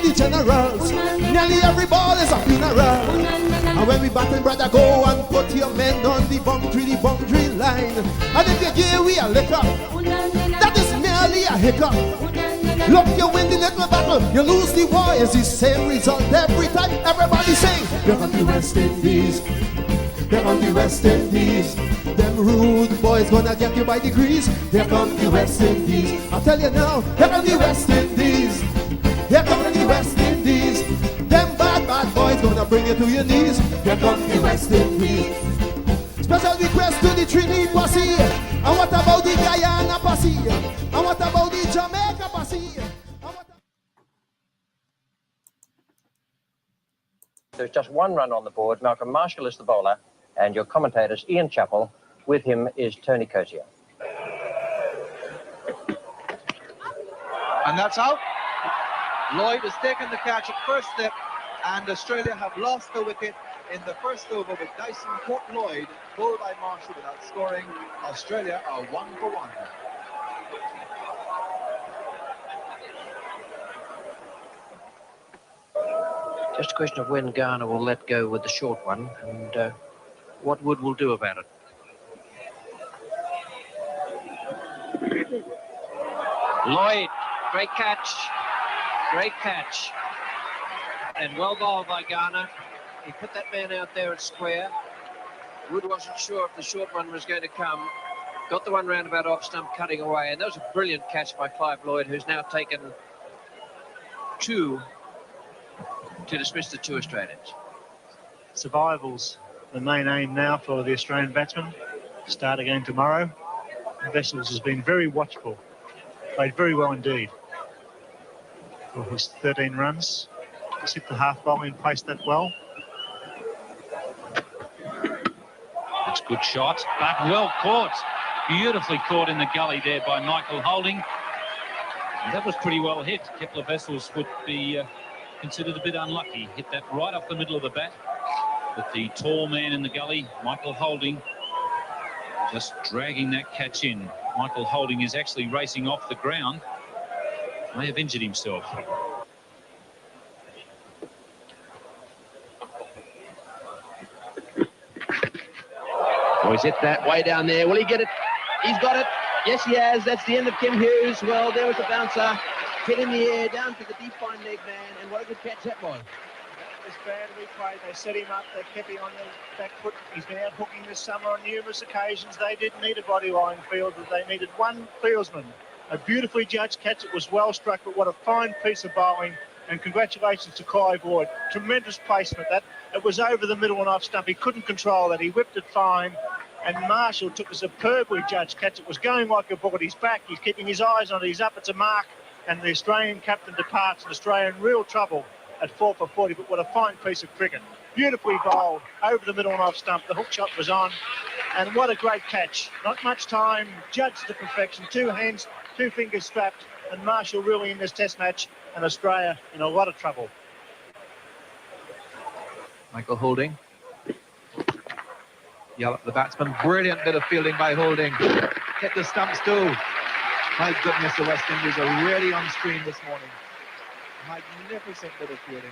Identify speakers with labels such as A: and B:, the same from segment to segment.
A: in the generals. Nearly every ball is a funeral. And when we batting, brother, go and put your men on the boundary line. And if you give we a liquor, that is merely a hiccup. Look, you win the little battle, you lose the war. It's the same result every time. Everybody sing. Here come the West Indies. Here come the West Indies. Them rude boys gonna get you by degrees. Here come the West Indies. I tell you now, here come the West Indies. Here come the West Indies. Them bad boys gonna bring you to your knees. Here come the West Indies. Special request to the Trinity posse. And what about the Guyana posse? And what about the Jamaica posse?
B: There's just one run on the board. Malcolm Marshall is the bowler, and your commentator's Ian Chappell. With him is Tony Cozier.
C: And that's out. Lloyd has taken the catch at first step, and Australia have lost the wicket in the first over with Dyson Court-Lloyd, bowled by Marshall without scoring. Australia are 1 for 1.
B: Just a question of when Ghana will let go with the short one, and what Wood will do about it. Lloyd, great catch, and well bowled by Ghana. He put that man out there at square. Wood wasn't sure if the short one was going to come. Got the one round about off stump, cutting away, and that was a brilliant catch by Clive Lloyd, who's now taken 2 to dismiss the 2 Australians.
D: Survival's the main aim now for the Australian batsmen. Start again tomorrow. Vessels has been very watchful. Played very well indeed for his 13 runs. He's hit the half volley and placed that well.
E: That's a good shot, but well caught. Beautifully caught in the gully there by Michael Holding. And that was pretty well hit. Kepler Vessels would be considered a bit unlucky. Hit that right off the middle of the bat. But the tall man in the gully, Michael Holding, just dragging that catch in. Michael Holding is actually racing off the ground. May have injured himself.
F: Oh, he's hit that way down there. Will he get it? He's got it. Yes, he has. That's the end of Kim Hughes. Well, there was a bouncer. Hit in the air, down to the deep fine leg man. And what a good catch that was.
D: That was badly played. They set him up. They kept him on the back foot. He's been out hooking this summer on numerous occasions. They didn't need a bodyline fielder. They needed one fieldsman. A beautifully judged catch. It was well struck, but what a fine piece of bowling. And congratulations to Clive Lloyd. Tremendous placement. That it was over the middle and off stump. He couldn't control that. He whipped it fine. And Marshall took a superbly judged catch. It was going like a ball at his back. He's keeping his eyes on it. He's up. It's a mark. And the Australian captain departs. And Australia in real trouble at 4 for 40. But what a fine piece of cricket. Beautifully bowled over the middle and off stump. The hook shot was on. And what a great catch. Not much time. Judged to perfection. 2 hands, 2 fingers strapped. And Marshall really in this test match. And Australia in a lot of trouble.
C: Michael Holding. Yell at the batsman. Brilliant bit of fielding by Holding. Hit the stumps too. My goodness, the West Indies are really on screen this morning. Magnificent bit of fielding.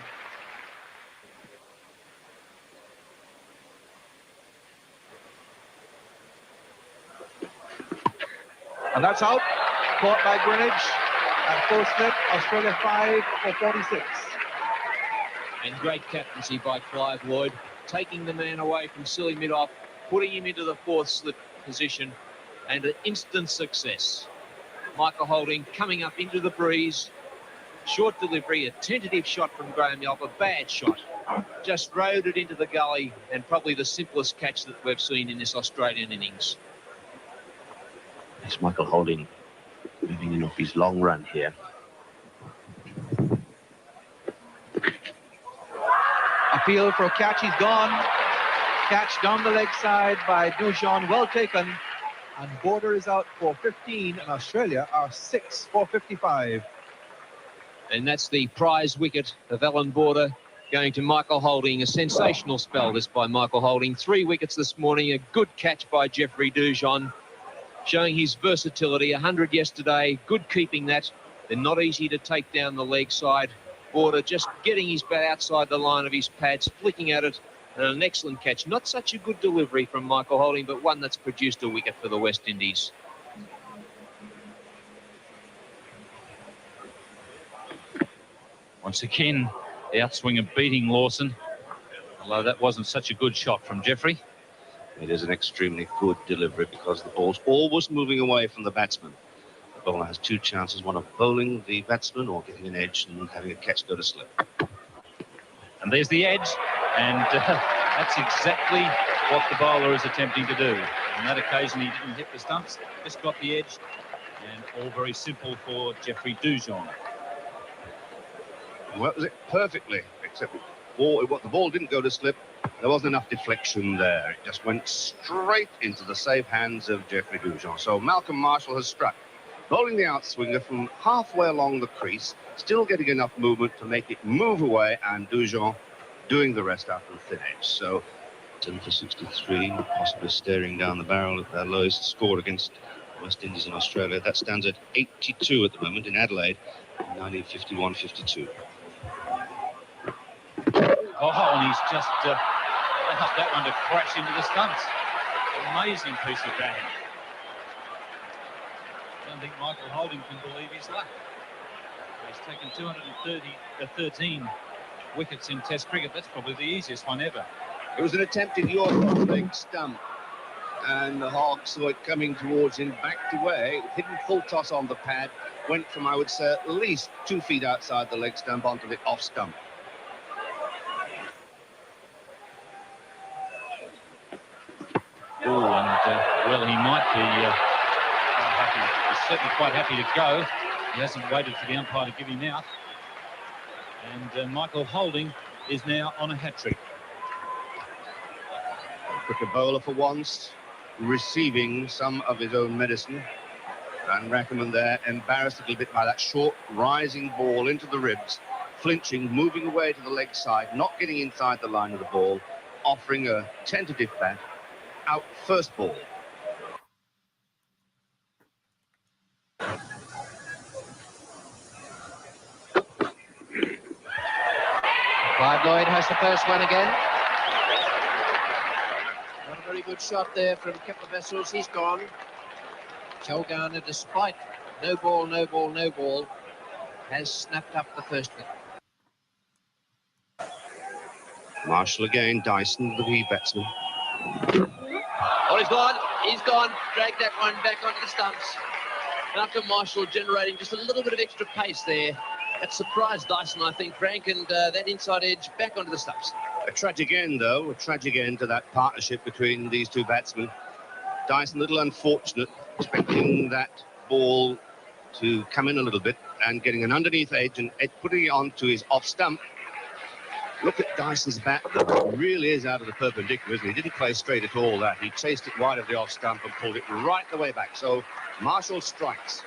C: And that's out. Caught by Greenwich. At full slip, Australia 5 for 46.
B: And great captaincy by Clive Lloyd, taking the man away from silly mid-off, putting him into the 4th slip position, and an instant success. Michael Holding coming up into the breeze, short delivery, a tentative shot from Graham Yelp, a bad shot. Just rode it into the gully, and probably the simplest catch that we've seen in this Australian innings.
F: It's Michael Holding moving in off his long run here.
C: Appeal for a catch, he's gone. Catch down the leg side by Dujon, well taken. And Border is out for 15, and Australia are 6 for 55.
B: And that's the prize wicket of Alan Border going to Michael Holding. A sensational spell this by Michael Holding. 3 wickets this morning, a good catch by Jeffrey Dujon, showing his versatility. 100 yesterday, good keeping that. They're not easy to take down the leg side. Border just getting his bat outside the line of his pads, flicking at it, and an excellent catch. Not such a good delivery from Michael Holding, but one that's produced a wicket for the West Indies.
E: Once again, the outswing of beating Lawson, although that wasn't such a good shot from Jeffrey.
G: It is an extremely good delivery because the ball's always moving away from the batsman. The bowler has two chances, one of bowling the batsman or getting an edge and having a catch go to slip.
E: And there's the edge, and that's exactly what the bowler is attempting to do. On that occasion, he didn't hit the stumps, just got the edge, and all very simple for Jeffrey Dujon.
G: Well, that was it perfectly, except the ball didn't go to slip. There wasn't enough deflection there. It just went straight into the safe hands of Jeffrey Dujon. So Malcolm Marshall has struck, bowling the outswinger from halfway along the crease, still getting enough movement to make it move away, and Dujon doing the rest after the thin edge. So 10 for 63, possibly staring down the barrel of their lowest score against West Indies and Australia. That stands at 82 at the moment in Adelaide, 1951-52.
E: Oh, and he's just allowed that one to crash into the stumps. Amazing piece of batting. I don't think Michael Holding can believe his luck. He's taken 213 wickets in Test cricket. That's probably the easiest one ever.
G: It was an attempted yaw leg stump, and the Hawk saw it coming towards him, backed away, hidden full toss on the pad, went from, I would say, at least 2 feet outside the leg stump onto the off stump.
E: Oh, and well, he might be quite happy. He's certainly quite happy to go. He hasn't waited for the umpire to give him out. And Michael Holding is now on a hat-trick.
G: Cricket bowler for once, receiving some of his own medicine. And Rackerman there, embarrassed a little bit by that short rising ball into the ribs, flinching, moving away to the leg side, not getting inside the line of the ball, offering a tentative bat. Out first ball.
F: Clive Lloyd has the first one again. Not a very good shot there from Kepler Vessels. He's gone. Joe Garner, despite no ball, has snapped up the first wicket.
G: Marshall again, Dyson, the wee batsman.
F: Oh, he's gone. Dragged that one back onto the stumps. Malcolm Marshall generating just a little bit of extra pace there. That surprised Dyson, I think, Frank, and that inside edge back onto the stumps.
G: A tragic end, though, a tragic end to that partnership between these two batsmen. Dyson, a little unfortunate, expecting that ball to come in a little bit and getting an underneath edge and putting it onto his off stump. Look at Dyson's bat, though. It really is out of the perpendicular, isn't he? He didn't play straight at all, that. He chased it wide of the off stump and pulled it right the way back. So Marshall strikes.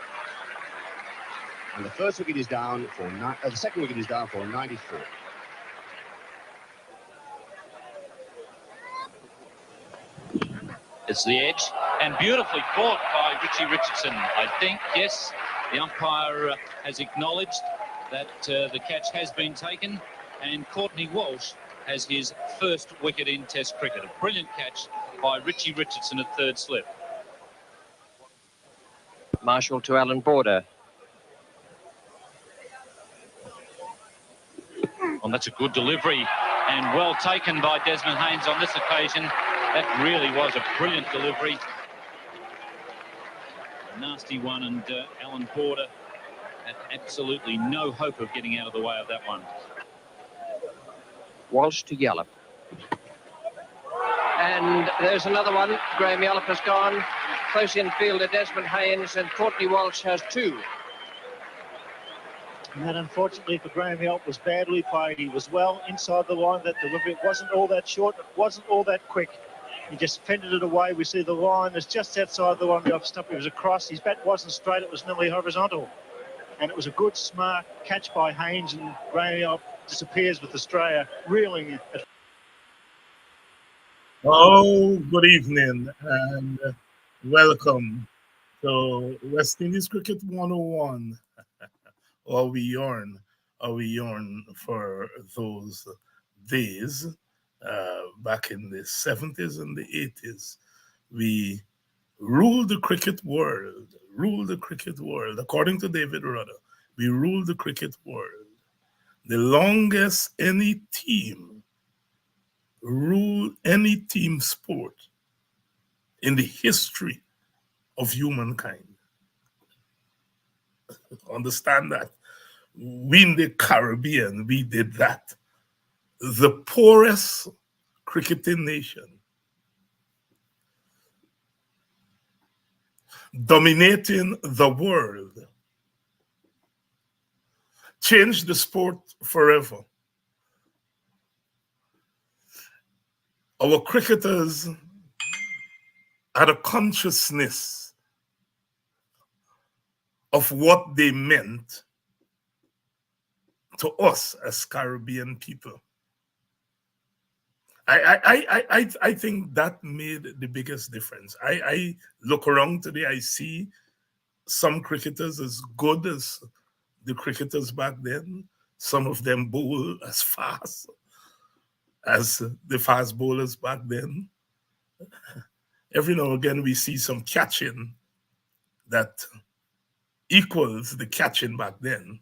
G: And the first wicket is down for the second wicket is down for 94.
E: It's the edge, and beautifully caught by Richie Richardson, I think. Yes, the umpire has acknowledged that the catch has been taken, and Courtney Walsh has his first wicket in Test cricket. A brilliant catch by Richie Richardson at third slip.
F: Marshall to Alan Border.
E: Well, that's a good delivery, and well taken by Desmond Haynes on this occasion. That really was a brilliant delivery. A nasty one, and Alan Border had absolutely no hope of getting out of the way of that one.
F: Walsh to Yallop. And there's another one. Graham Yallop has gone. Close infielder Desmond Haynes, and Courtney Walsh has two.
D: And that, unfortunately for Graham Yallop, was badly played. He was well inside the line. That delivery, it wasn't all that short, it wasn't all that quick. He just fended it away. We see the line is just outside the line of the off stump. It was across. His bat wasn't straight, it was nearly horizontal. And it was a good, smart catch by Haynes, and Graham Yallop disappears with Australia, reeling it.
H: Oh, good evening and welcome to West Indies Cricket 101, or we yarn how we yearn for those days back in the 70s and the 80s. We ruled the cricket world, ruled the cricket world. According to David Rudder, we ruled the cricket world. The longest any team ruled any team sport in the history of humankind. Understand that. We in the Caribbean, we did that. The poorest cricketing nation, dominating the world, changed the sport forever. Our cricketers had a consciousness of what they meant to us as Caribbean people. I think that made the biggest difference. I look around today, I see some cricketers as good as the cricketers back then. Some of them bowl as fast as the fast bowlers back then. Every now and again, we see some catching that equals the catching back then.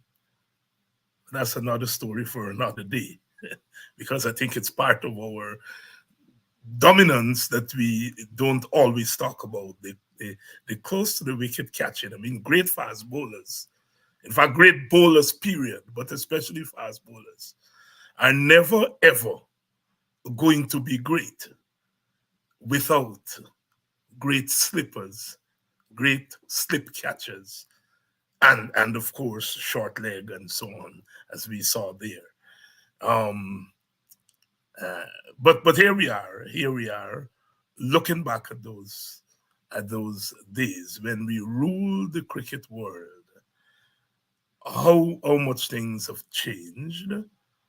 H: That's another story for another day, because I think it's part of our dominance that we don't always talk about. The close to the wicket catching. I mean, great fast bowlers, in fact, great bowlers, period, but especially fast bowlers, are never, ever going to be great without great slippers, great slip catchers, and of course, short leg and so on, as we saw there. But here we are, looking back at those days when we ruled the cricket world. How much things have changed,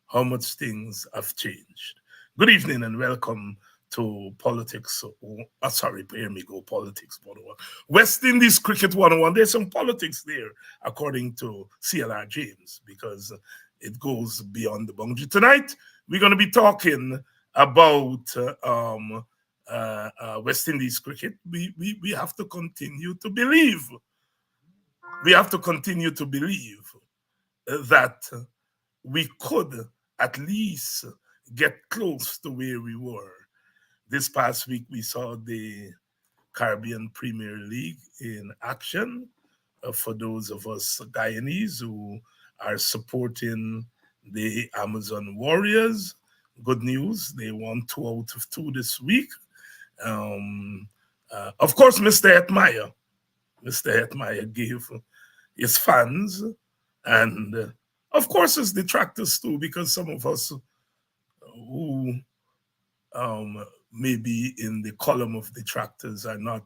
H: how much things have changed. Good evening and welcome to Politics. Here we go, Politics 101. West Indies Cricket 101. There's some politics there, according to CLR James, because it goes beyond the boundary. Tonight, we're going to be talking about West Indies cricket. We have to continue to believe. We have to continue to believe that we could at least get close to where we were. This past week, we saw the Caribbean Premier League in action. For those of us Guyanese who are supporting the Amazon Warriors, good news, they won 2 out of 2 this week. Of course, Mr. Hetmeyer gave his fans and, of course, his detractors too, because some of us who maybe in the column of detractors are not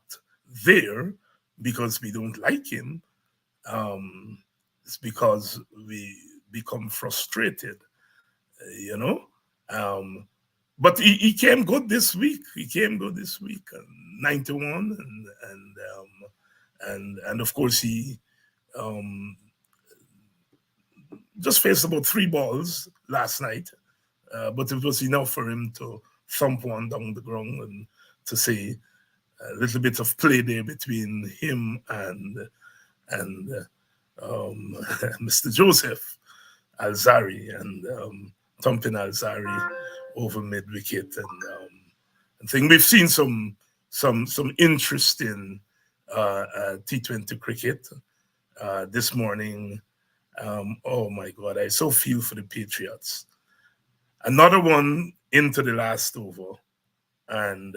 H: there because we don't like him. It's because we become frustrated, you know. But he came good this week. 91, and of course he just faced about 3 balls last night, but it was enough for him to thump one down the ground and to say a little bit of play there between him and Mr. Joseph Alzari, and thumping Alzari over mid wicket, and I think we've seen some interesting T20 cricket this morning. Oh my God, I so feel for the Patriots. Another one into the last over and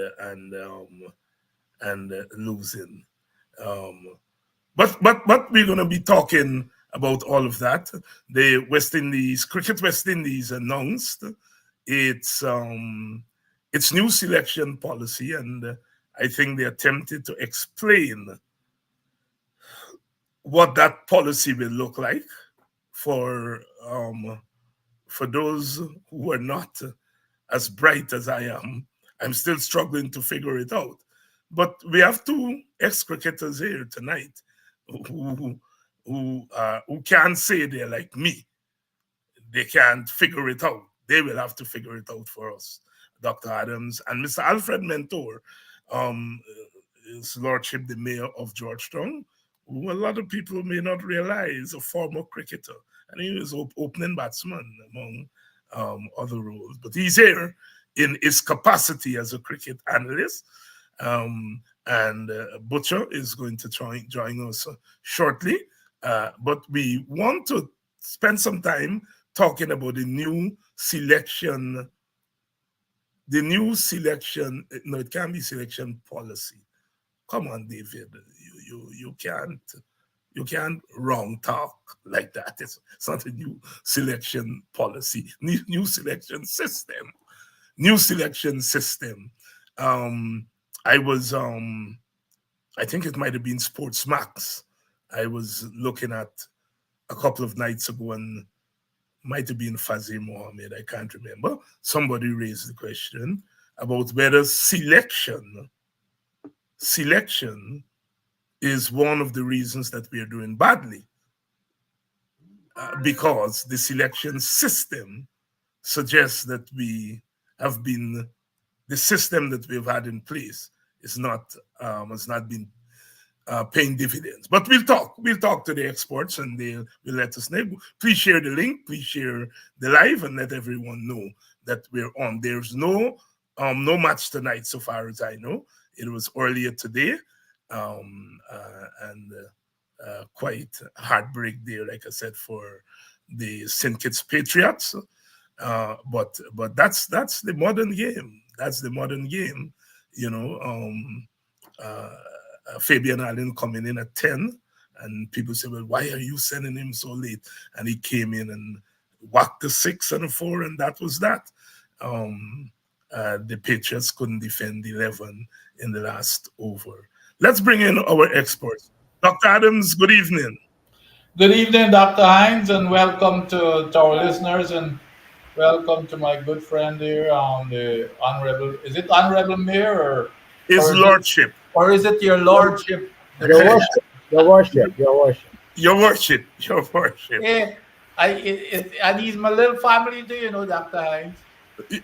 H: losing. But we're going to be talking about all of that. The West Indies announced its new selection policy, and I think they attempted to explain what that policy will look like for those who are not as bright as I am. I'm still struggling to figure it out. But we have 2 ex-cricketers here tonight who can say they're like me. they can't figure it out. They will have to figure it out for us. Dr. Adams and Mr. Alfred Mentor, His Lordship, the Mayor of Georgetown, who a lot of people may not realize, a former cricketer. And he was opening batsman among other roles. But he's here in his capacity as a cricket analyst. And Butcher is going to join us shortly. But we want to spend some time talking about the new selection. No, it can't be selection policy. Come on, David. You can't wrong talk like that. It's not a new selection policy. New selection system. New selection system. I think it might have been Sports Max. I was looking at a couple of nights ago, and might have been Fazil Mohammed, I can't remember. Somebody raised the question about whether selection is one of the reasons that we are doing badly. Because the selection system suggests that the system that we've had in place has not been paying dividends. But we'll talk to the experts, and they will let us know. Please share the link, please share the live, and let everyone know that we're on. There's no match tonight, so far as I know. It was earlier today, and quite heartbreak there, like I said, for the St. Kitts Patriots. But that's the modern game. That's the modern game, Fabian Allen coming in at 10, and people say, well, why are you sending him so late? And he came in and whacked the 6 and a 4, and that was that. The Patriots couldn't defend 11 in the last over. Let's bring in our experts. Dr. Adams, good evening.
I: Good evening, Dr. Hines, and welcome to our listeners, and welcome to my good friend here, the Honorable, is it Honorable Mayor or
H: His Lordship?
I: Or is it your Lordship?
J: Your Worship. Your Worship. Your Worship.
H: Your Worship. Your Worship.
I: Yeah, and he's my little family too, Dr. Hines.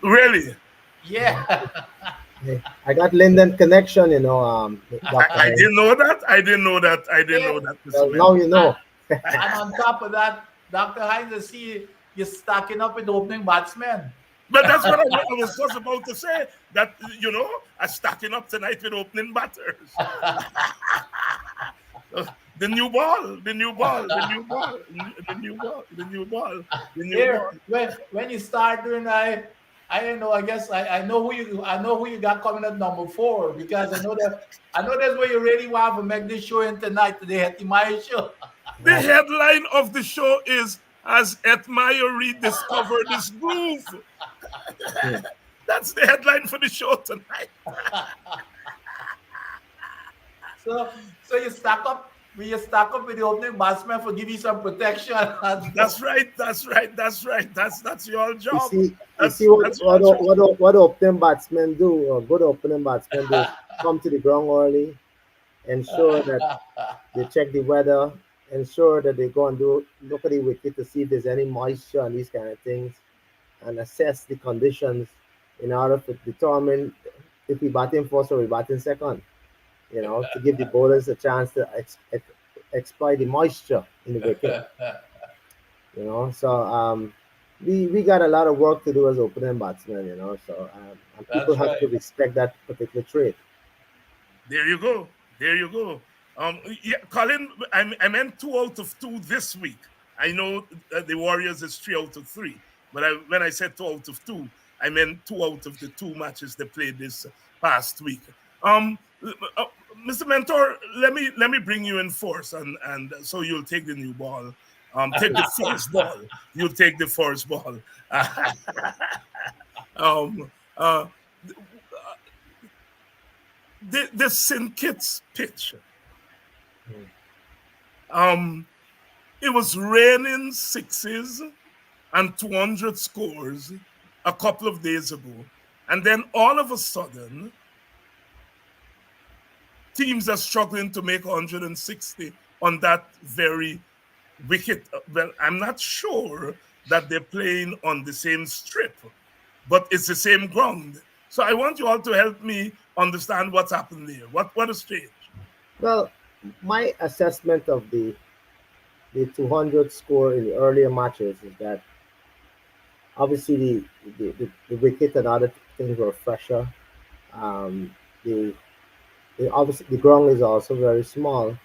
H: Really?
I: Yeah.
J: I got Linden connection,
H: I didn't know that. I didn't know that.
J: Well, now you know.
I: And on top of that, Dr. Hines, I see you're stacking up with opening batsmen.
H: But that's what I was just about to say. That I'm stacking up tonight with opening batters. The new ball.
I: When you start doing, I don't know. I guess I know who you got coming at number 4, because I know that's where you really want to make this show in tonight, the Hetmeyer show.
H: The headline of the show is, "Has Hetmeyer rediscovered his groove?" That's the headline for the show tonight.
I: So you stack up with the opening batsman for give you some protection.
H: That's right. That's your job.
J: You see what opening batsmen do, or good opening batsmen do, come to the ground early, ensure that they check the weather, ensure that they go and look at the wicket to see if there's any moisture and these kind of things, and assess the conditions in order to determine if we batting first or we batting second, to give the bowlers a chance to exploit the moisture in the wicket. So we got a lot of work to do as opening batsmen, so and people have to respect that particular trait.
H: There you go. Yeah, Colin, I meant 2 out of 2 this week. I know the Warriors is 3 out of 3, but when I said 2 out of 2, I meant 2 out of the 2 matches they played this past week. Mr. Mentor, let me bring you in force, and so you'll take the new ball. Take the first ball. You'll take the first ball. The St. Kitts pitch. It was raining 6s and 200 scores a couple of days ago, and then all of a sudden, teams are struggling to make 160 on that very wicket. Well, I'm not sure that they're playing on the same strip, but it's the same ground. So I want you all to help me understand what's happened there. What has changed?
J: Well, my assessment of the 200 score in the earlier matches is that obviously the wicket and other things were fresher. Um, the, obviously the ground is also very small,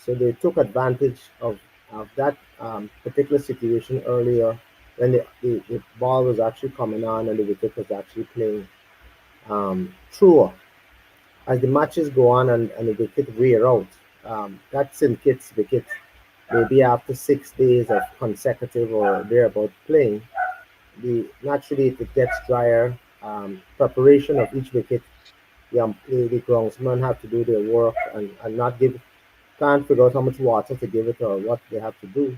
J: so they took advantage of that particular situation earlier when the ball was actually coming on and the wicket was actually playing truer. As the matches go on and the wicket wear out, that's in Kit's wicket. Maybe after 6 days of consecutive or thereabout playing, naturally it gets drier. Preparation of each wicket, the groundsmen have to do their work and not give can't figure out how much water to give it or what they have to do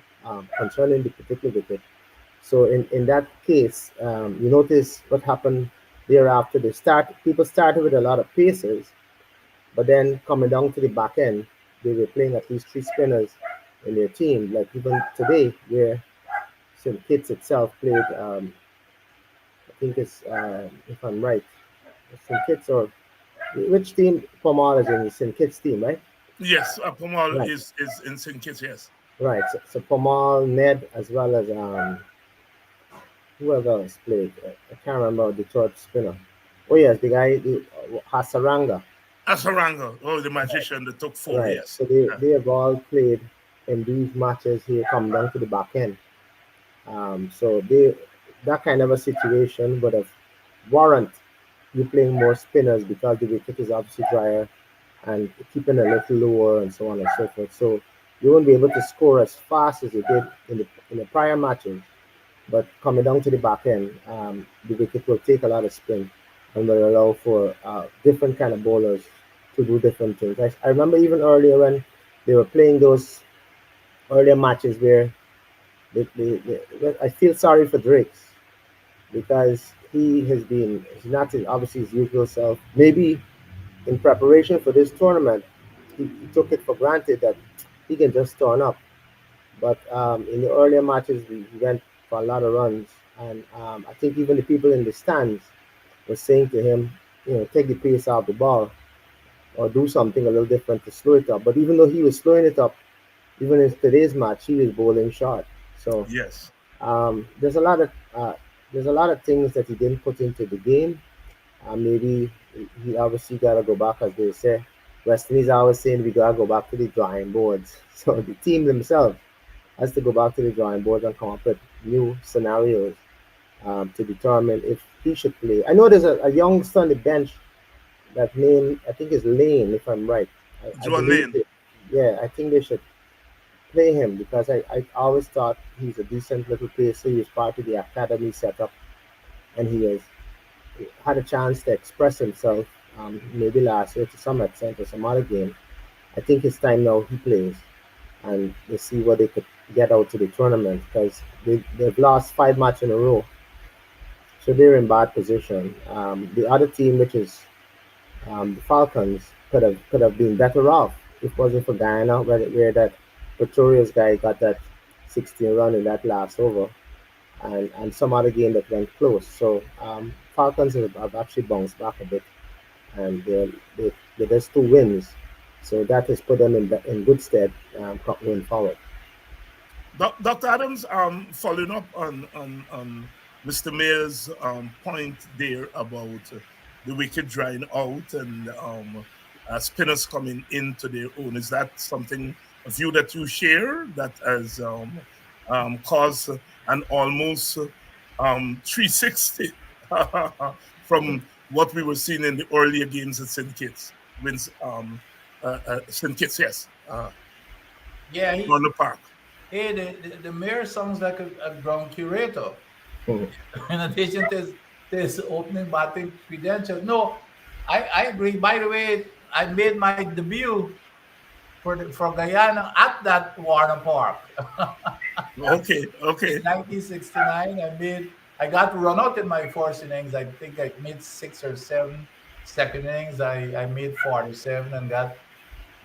J: concerning the particular wicket. So in that case, you notice what happened thereafter. People started with a lot of paces, but then coming down to the back end, they were playing at least three spinners in their team. Like even today, where St. Kitts itself played, I think it's if I'm right, St. Kitts or which team Pomal is in? The St. Kitts team, right?
H: Yes, Pomal
J: Right,
H: is in St. Kitts, yes.
J: right. So Pomal, Ned, as well as whoever else played. I can't remember the third spinner. Oh yes, the guy, Hasaranga.
H: Asaranga, oh, the magician that took four,
J: Right.
H: yes.
J: So they have all played in these matches here, come down to the back end. So that kind of a situation would have warrant you playing more spinners because the wicket is obviously drier and keeping a little lower and so on and so forth. So you won't be able to score as fast as you did in the prior matches. But coming down to the back end, the wicket will take a lot of spin and will allow for different kind of bowlers to do different things. I remember even earlier when they were playing those earlier matches where I feel sorry for Drakes because he's not obviously his usual self. Maybe in preparation for this tournament, he took it for granted that he can just turn up. But in the earlier matches, we went for a lot of runs, and I think even the people in the stands were saying to him, take the pace off the ball or do something a little different to slow it up. But even though he was slowing it up, even in today's match, he was bowling short. So
H: Yes.
J: um, there's a lot of uh, there's a lot of things that he didn't put into the game. Maybe he obviously got to go back, as they say. West Indies always saying we got to go back to the drawing boards. So the team themselves has to go back to the drawing board and come up with new scenarios to determine if he should play. I know there's a youngster on the bench that name, I think is Lane, if I'm right. I
H: John
J: believe
H: Lane.
J: it. Yeah, I think they should play him because I always thought he's a decent little pacer. He was part of the academy setup and he has had a chance to express himself maybe last year to some extent or some other game. I think it's time now he plays and they see what they could get out to the tournament because they've lost 5 matches in a row, so they're in bad position. The other team, which is the Falcons, could have been better off if it wasn't for Guyana, where that Pretorius guy got that 16 run in that last over, and some other game that went close. So Falcons have actually bounced back a bit, and they're just 2 wins. So that has put them in good stead going forward.
H: Dr. Adams, following up on Mr. Mayer's point there about the wicket drying out and spinners coming into their own, is that something, a view that you share, that has caused an almost 360 from what we were seeing in the earlier games at St. Kitts? Wins, St. Kitts, yes,
I: Yeah,
H: on the park.
I: hey, the mayor sounds like a ground curator.
J: Mhm.
I: In addition to his opening batting credentials. No, I agree. By the way, I made my debut for Guyana at that Warner Park.
H: Okay,
I: In
H: okay.
I: 1969, I got run out in my first innings. I think I made 6 or 7. Second innings, I made 47 and got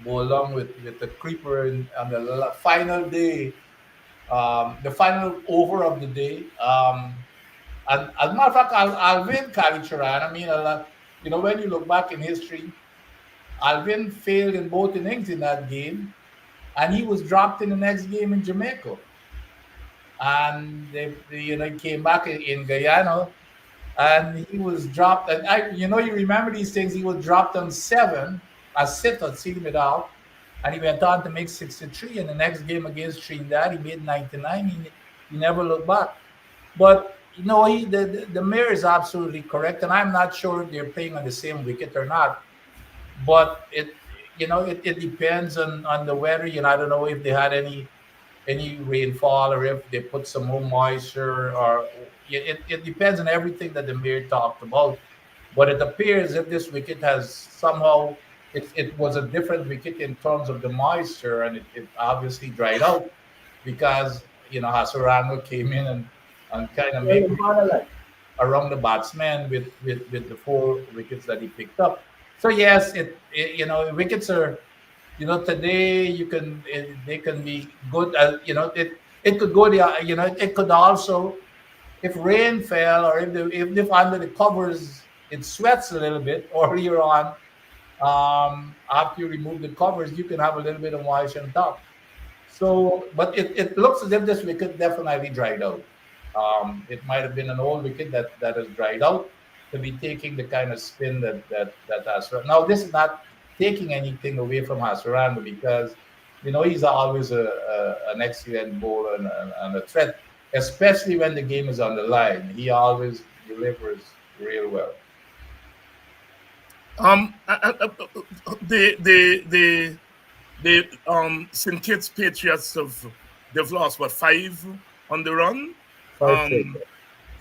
I: go along with the creeper on the final day the final over of the day. And as a matter of fact, Alvin Kalicharan, I mean, when you look back in history, Alvin failed in both innings in that game, and he was dropped in the next game in Jamaica. And he came back in Guyana, and he was dropped. And you remember these things. He was dropped on 7 as sitter, sealing it out, and he went on to make 63. And the next game against Trinidad, he made 99. He never looked back. But the mayor is absolutely correct, and I'm not sure if they're playing on the same wicket or not. But it depends on the weather. I don't know if they had any rainfall or if they put some more moisture, or it depends on everything that the mayor talked about. But it appears if this wicket has somehow it was a different wicket in terms of the moisture, and it obviously dried out because Hasarango came in and kind of make around the batsman with the 4 wickets that he picked up. So yes, wickets are today they can be good. It could go it could also, if rain fell or if under the covers it sweats a little bit earlier on, after you remove the covers, you can have a little bit of moisture on top. So, but it looks as if this wicket definitely dried out. It might have been an old wicket that has dried out to be taking the kind of spin that Hasran. Now, this is not taking anything away from Hasran, because he's always an excellent bowler and a threat, especially when the game is on the line. He always delivers real well.
H: The St. Kitts Patriots they've lost 5 on the run.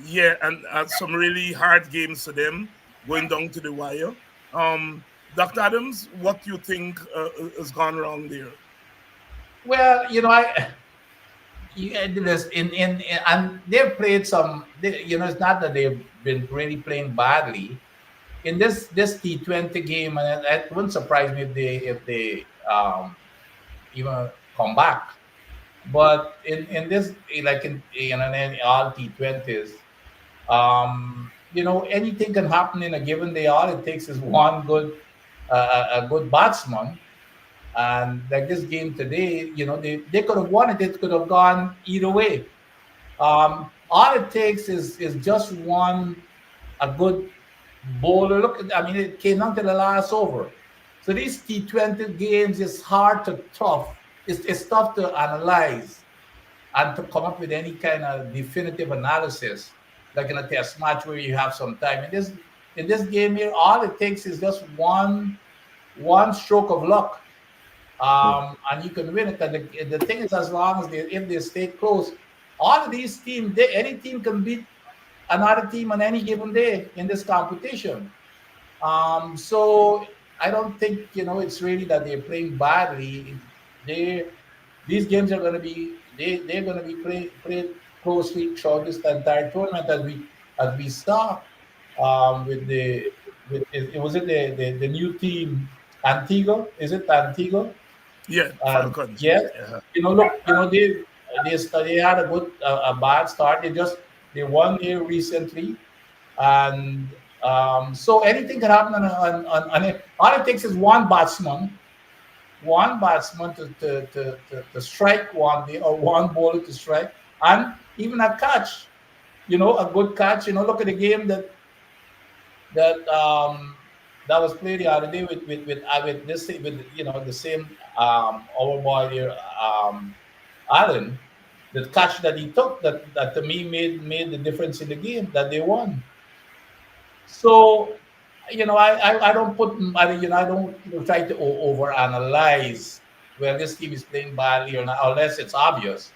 H: Yeah, and some really hard games for them, going down to the wire. Dr. Adams, what do you think has gone wrong there?
I: Well, and they've played some. It's not that they've been really playing badly in this T20 game, and it wouldn't surprise me if they even come back. But in this, like in all T20s, anything can happen in a given day. All it takes is one good a good batsman. And like this game today, they could have won it. It could have gone either way. All it takes is just a good bowler. Look, I mean, it came down to the last over. So these T20 games is hard to tough. It's tough to analyze and to come up with any kind of definitive analysis, like in a test match where you have some time. In this game here, all it takes is just one stroke of luck, and you can win it. And the thing is, as long as if they stay close, all of these teams, any team can beat another team on any given day in this competition. So I don't think it's really that they're playing badly. These games are going to be they're going to be played closely throughout this entire tournament, as we saw with the new team Antigua. Is it Antigua?
H: Yeah, Falcons.
I: Yeah. They had a bad start. They won here recently, and so anything can happen on it. All it takes is one batsman to strike one day, or one bowler to strike, and even a catch. A good catch. Look at the game that was played the other day with the same our boy here, Allen. The catch that he took that to me made the difference in the game that they won. So, I don't I don't try to overanalyze whether this team is playing badly or not, unless it's obvious.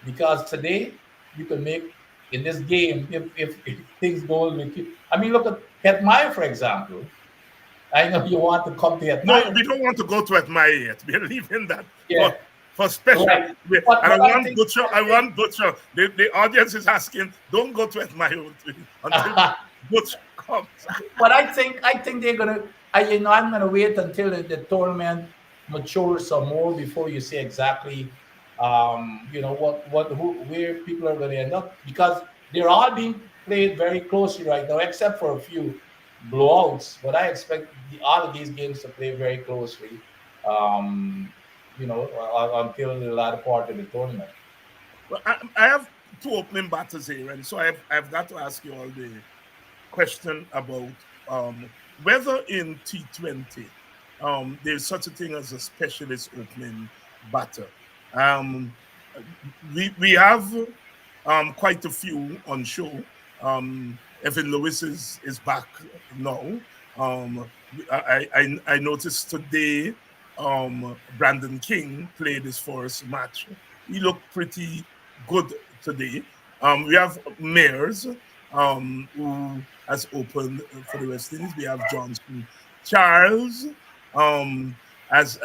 I: Because today you can make in this game if things go with you. I mean, look at Hetmeyer, for example. I know you want to come to Hetmeyer.
H: No, we don't want to go to Hetmeyer yet. We're leaving that.
I: Yeah.
H: For special,
I: right.
H: I want Butcher. The audience is asking, don't go to Hetmeyer until Butcher comes.
I: But I think they're gonna. I'm gonna wait until the tournament matures some more before you say exactly where people are going to end up, because they're all being played very closely right now, except for a few blowouts. But I expect all of these games to play very closely, um, until the latter part of the tournament.
H: Well, I have two opening batters here, and so I've got to ask you all the question about whether in T20 there's such a thing as a specialist opening batter. Um, we have quite a few on show. Evan Lewis is back now. I noticed today Brandon King played his first match. He looked pretty good today. We have Mayers, who has opened for the West Indies. We have Johnson, Charles, um, as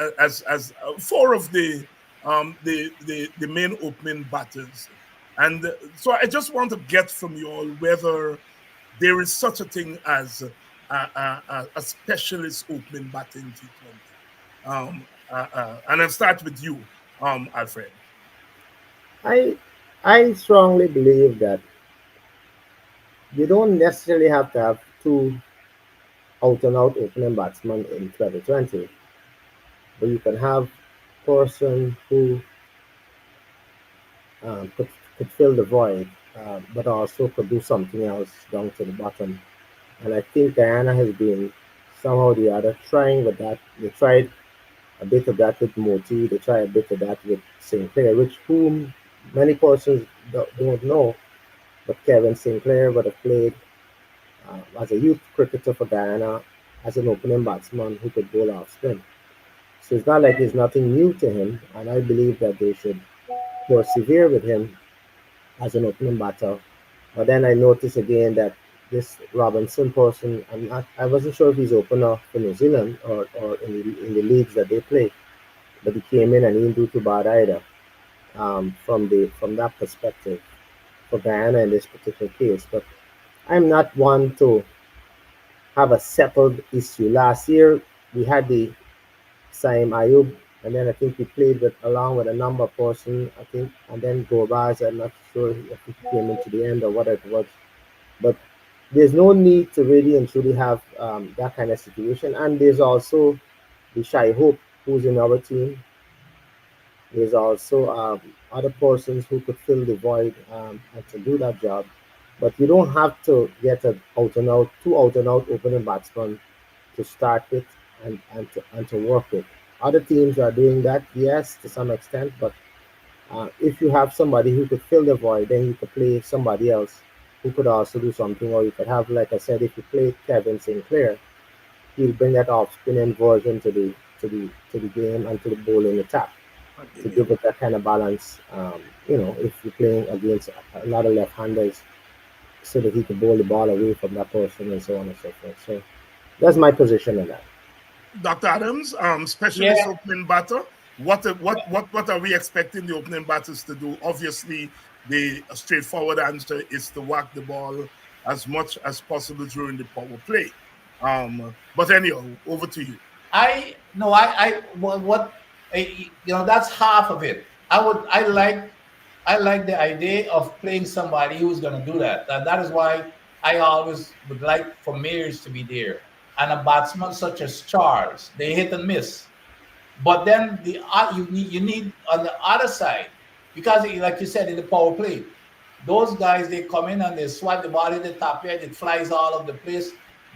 H: four of the main opening batters. And so I just want to get from you all whether there is such a thing as a specialist opening batter in T20. And I'll start with you, Alfred.
J: I I strongly believe that you don't necessarily have to have two out and out opening batsmen in 2020, but you can have person who could fill the void, but also could do something else down to the bottom. And I think Guyana has been somehow or the other trying with that. They tried a bit of that with Moti. They tried a bit of that with Sinclair, which whom many persons don't know. But Kevin Sinclair would have played as a youth cricketer for Guyana as an opening batsman who could bowl off spin. So it's not like it's nothing new to him, and I believe that they should persevere with him as an opening batter. But then I noticed again that this Robinson person, I wasn't sure if he's opener for New Zealand or in the leagues that they play, but he came in and he didn't do too bad either. From that perspective, for Guyana in this particular case, but I'm not one to have a settled issue. Last year we had the Saim Ayub, and then I think we played with along with a number of person, I think, and then Gobaz. I'm not sure if he came into the end or what it was, but there's no need to really and truly have that kind of situation. And there's also the Shy Hope who's in our team. There's also other persons who could fill the void and to do that job. But you don't have to get an out and out, two out and out opening batsmen to start with and to work with. Other teams are doing that, yes, to some extent, but if you have somebody who could fill the void, then you could play somebody else who could also do something, or you could have, like I said, if you play Kevin Sinclair, he'll bring that off spinning version to the game and to the bowling attack to give it that kind of balance. If you're playing against a lot of left-handers, so that he can bowl the ball away from that person and so on and so forth. So that's my position on that.
H: Dr. Adams, specialist
I: Yeah.
H: opening batter. What are we expecting the opening batters to do? Obviously, the straightforward answer is to whack the ball as much as possible during the power play. But anyhow, over to you.
I: I no, I what that's half of it. I like the idea of playing somebody who's going to do that. And that is why I always would like for Mayers to be there and a batsman such as Charles. They hit and miss. But then you need on the other side, because like you said in the power play, those guys they come in and they swipe the ball in the top end, it flies all over the place.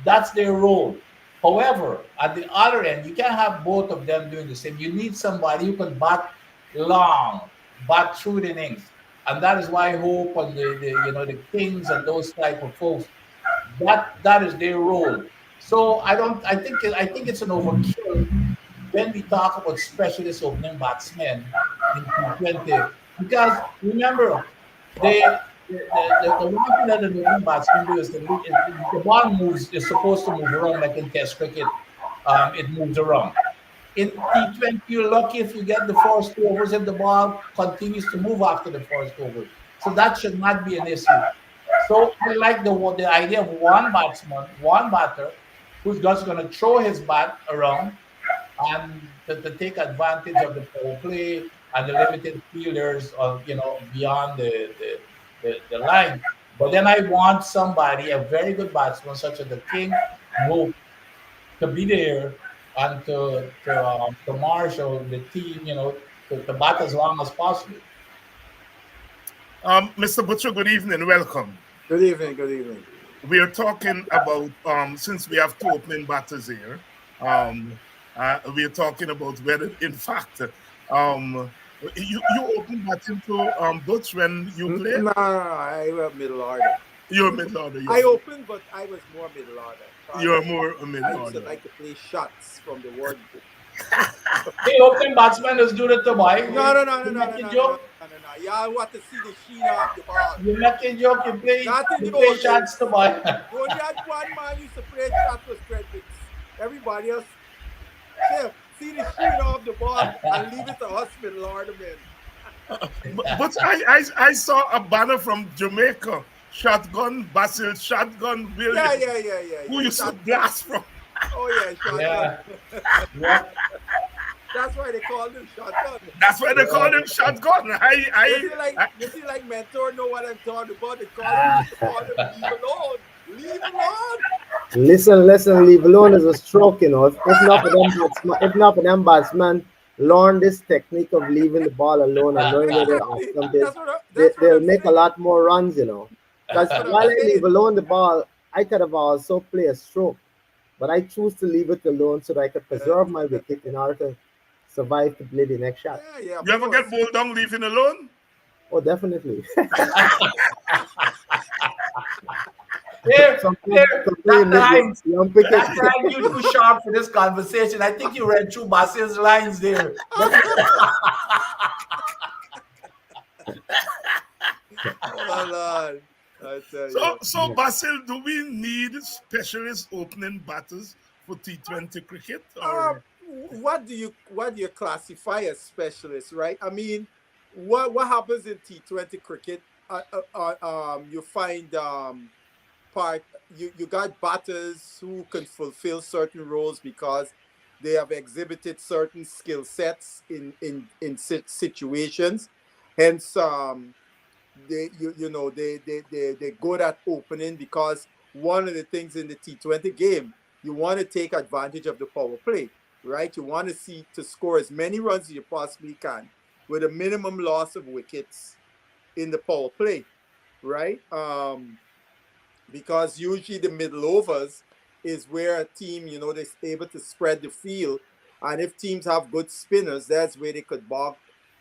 I: That's their role. However, at the other end, you can't have both of them doing the same. You need somebody who can bat long, bat through the innings, and that is why Hope and the Kings and those type of folks, that is their role. So I don't. I think it's an overkill when we talk about specialist opening batsmen in T20, because remember, the one thing that the opening batsmen do is the ball moves is supposed to move around like in Test cricket. It moves around. In T20, you're lucky if you get the first overs if the ball continues to move after the first over. So that should not be an issue. So I like the idea of one batsman, one batter, who's just going to throw his bat around and to take advantage of the power play and the limited fielders on beyond the line. But then I want somebody, a very good batsman such as the King, who to be there and to marshal the team, to bat as long as possible.
H: Mr. Butcher, good evening. Welcome.
K: Good evening. Good evening.
H: We are talking about since we have two opening batters here. We are talking about whether, in fact, you open batting to Butch when you play.
K: No, I was middle order.
H: You're middle order.
K: I opened, but I was more middle order.
H: You're more middle
K: I used
H: order.
K: to like to play shots from the word book.
I: The opening batsman is do the to boy.
K: No. Y'all want to see the sheen off the ball.
I: You making joke, you play shots to boy.
K: You only had one man used to play shots with Fredericks. Everybody else, Chef, see the sheen off the ball and leave it to us middle order men.
H: But I saw a banner from Jamaica. Shotgun, Basil, shotgun, William.
K: Yeah.
H: Who used to blast from?
K: Oh, yeah, shotgun.
I: Yeah.
K: That's why they called him shotgun.
H: That's why they called him shotgun.
K: You see, like Mentor know what I'm talking about. They call him leave alone. Leave alone.
J: Listen, leave alone is a stroke, If not for them batsmen learn this technique of leaving the ball alone and knowing where they're off they'll make a lot more runs, Because while I leave alone the ball, I could have also play a stroke. But I choose to leave it alone so that I could preserve my wicket in order to survive to play the next shot.
K: Yeah,
H: you ever get bowled down leaving alone?
J: Oh, definitely.
I: Dr. Hines, you too sharp for this conversation. I think you read through Basil's lines there.
K: Oh, Lord.
H: So Basil, do we need specialist opening batters for T20 cricket? Or?
K: What do you classify as specialist, right? I mean, what happens in T20 cricket? You find you got batters who can fulfill certain roles because they have exhibited certain skill sets in situations. Hence, they're good at opening because one of the things in the T20 game, you want to take advantage of the power play, right? You want to score as many runs as you possibly can with a minimum loss of wickets in the power play, right? Because usually the middle overs is where a team, they're able to spread the field. And if teams have good spinners, that's where they could bog.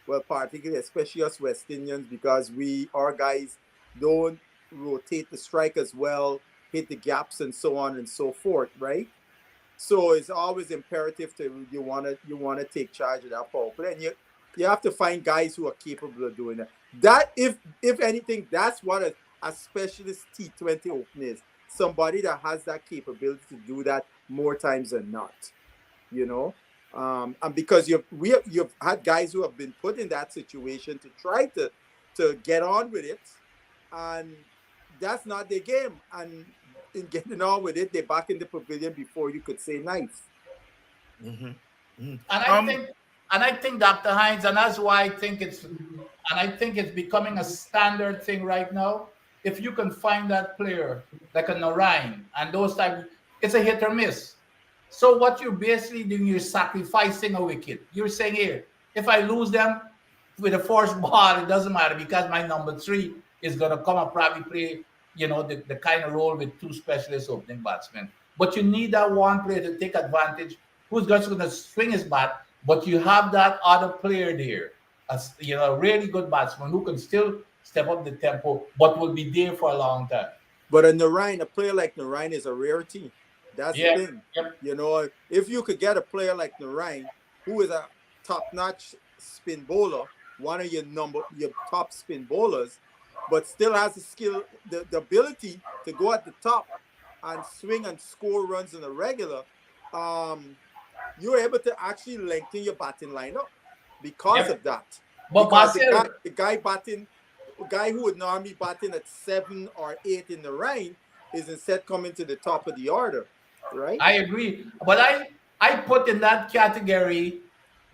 K: Well, particularly, especially us West Indians, because our guys don't rotate the strike as well, hit the gaps and so on and so forth, right? So it's always imperative you want to take charge of that power play, and you have to find guys who are capable of doing that. That if anything, that's what a specialist T20 opener is. Somebody that has that capability to do that more times than not, and because you've had guys who have been put in that situation to try to get on with it, and that's not their game. And in getting on with it, they're back in the pavilion before you could say nice.
H: Mm-hmm. Mm-hmm.
I: And I think Dr. Hines, and that's why I think it's becoming a standard thing right now. If you can find that player like a Narayan and those type, it's a hit or miss. So what you're basically doing, you're sacrificing a wicket. You're saying, here, if I lose them with a forced ball, it doesn't matter because my number 3 is going to come and probably play, the kind of role with 2 specialist opening batsmen. But you need that one player to take advantage who's just going to swing his bat, but you have that other player there, a really good batsman who can still step up the tempo, but will be there for a long time.
K: But a player like Narayan is a rarity. That's the thing. Yep. If you could get a player like Narayan, who is a top-notch spin bowler, one of your top spin bowlers, but still has the skill, the ability to go at the top and swing and score runs in a regular, you're able to actually lengthen your batting lineup because of that.
I: But
K: the guy who would normally batting at 7 or 8 in the rain is instead coming to the top of the order, right?
I: I agree. But I put in that category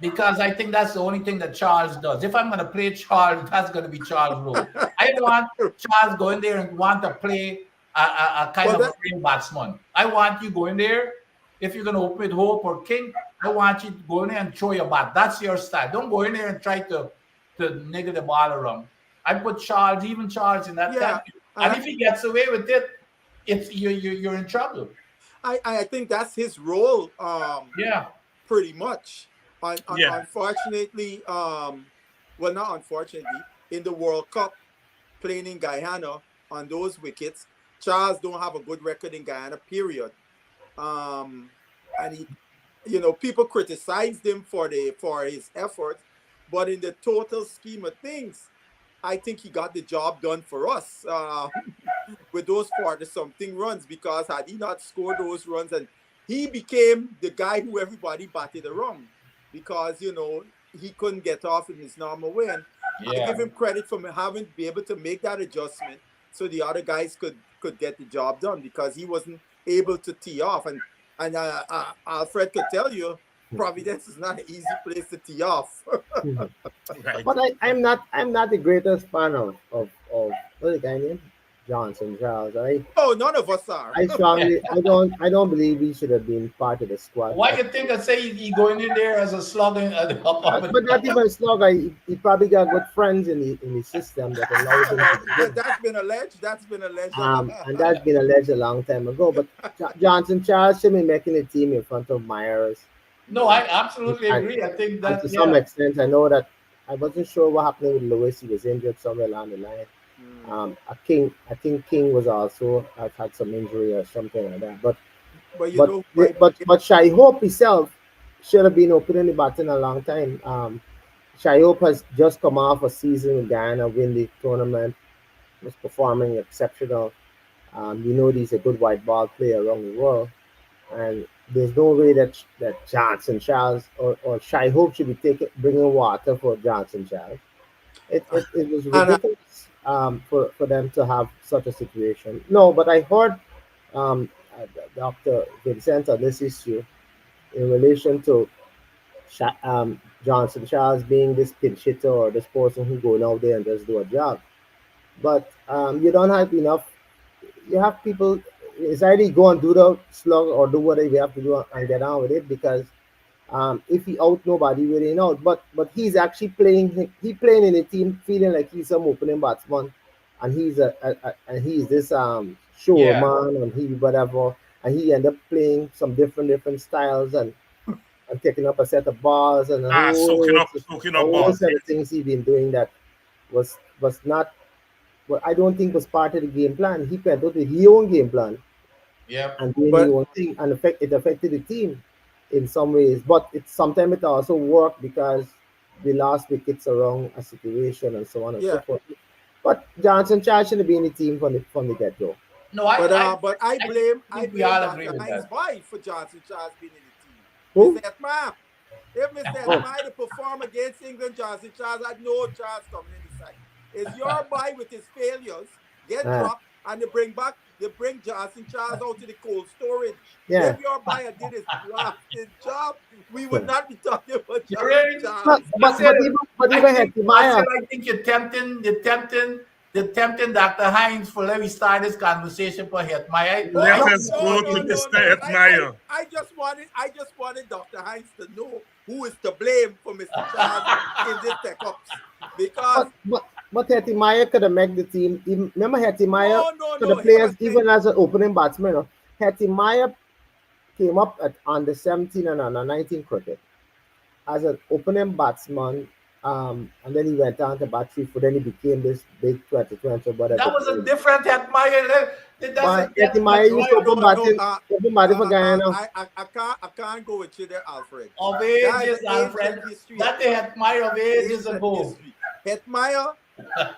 I: because I think that's the only thing that Charles does. If I'm going to play Charles, that's going to be Charles' role. I don't want Charles going there and want to play a kind
K: Well,
I: of a
K: that,
I: real batsman. I want you going there. If you're going to open with Hope or King, I want you to go in there and throw your bat. That's your style. Don't go in there and try to niggle the ball around. I put Charles, even Charles, in that
K: yeah,
I: category.
K: and
I: And if he gets away with it, it's you're in trouble.
K: I think that's his role.
I: Yeah.
K: Pretty much.
H: Yeah.
K: Unfortunately, well, not unfortunately, in the World Cup, playing in Guyana on those wickets, Charles don't have a good record in Guyana. Period. And he, people criticized him for his efforts, but in the total scheme of things, I think he got the job done for us with those 40-something runs, because had he not scored those runs, and he became the guy who everybody batted around, because, he couldn't get off in his normal way. And I give him credit for having to be able to make that adjustment so the other guys could get the job done, because he wasn't able to tee off. And Alfred could tell you, Providence is not an easy place to tee off.
H: Right.
J: But I'm not the greatest fan of what's the guy name? Johnson Charles.
K: Oh, none of us are.
J: I strongly I don't believe he should have been part of the squad.
I: Why you think I say he going in there as a slugger?
J: But not even a slugger. He probably got good friends in the system that allows him to do.
K: That's been alleged. That's been alleged.
J: And that's been alleged a long time ago. But Johnson Charles should be making a team in front of Myers.
I: No, I absolutely agree. I think that
J: to some extent, I know that I wasn't sure what happened with Lewis. He was injured somewhere along the line. I think King was also had some injury or something like that. But Shai Hope himself should have been opening the batting a long time. Shai Hope has just come off a season with Guyana, win the tournament, was performing exceptional. He's a good white ball player around the world, and there's no way that Johnson Charles or Shai Hope should be bringing water for Johnson Charles. It was ridiculous for them to have such a situation. No, but I heard Dr. Vincent on this issue in relation to Johnson Charles being this pinch hitter or this person who go out there and just do a job. But you don't have enough. You have people. It's either go and do the slug or do whatever you have to do and get on with it, because if he out, nobody really knows. But he's actually playing. He playing in a team feeling like he's some opening batsman, and he's he's this showman and he whatever, and he end up playing some different styles and taking up a set of balls and
H: soaking up balls.
J: Set of things he's been doing that was not. What I don't think was part of the game plan. He went out with his own game plan.
I: Yeah.
J: And doing his own thing, and it affected the team in some ways. But sometimes it also worked because we lost wickets around a situation and so on and so forth. But Johnson Charles should have been in the team from the get go.
I: No,
K: but I blame Dr. Heinz wife for Johnson Charles being in the team.
J: Who?
K: Mr. Hetmeyer. If Mr. Hetmeyer to perform against England, Johnson Charles had no chance coming in the side. It's your boy with his failures get dropped, and they bring Johnson Charles out to the cold storage.
J: Yeah.
K: If your boy did his job, we would not be talking about Johnson Charles.
J: But even Hetmeyer.
I: I think you're tempting Dr. Heinz for let me start this conversation for Hetmeyer.
H: Let us go to Mr. Hetmeyer.
K: I just wanted Dr. Heinz to know who is to blame for Mr. Charles in this tech-ups. Because
J: but Hetmeyer could have made the team. Remember Hetmeyer for the players, even as an opening batsman. Hetmeyer came up at under 17 and under 19 cricket as an opening batsman, and then he went on to bat for. Then he became this big 2020. But
I: that was a different Hetmeyer.
J: Hetmeyer used to open batting for Guyana.
K: I can't go with you there, Alfred.
I: Of ages, Alfred. That the Hetmeyer of ages ago.
K: Hetmeyer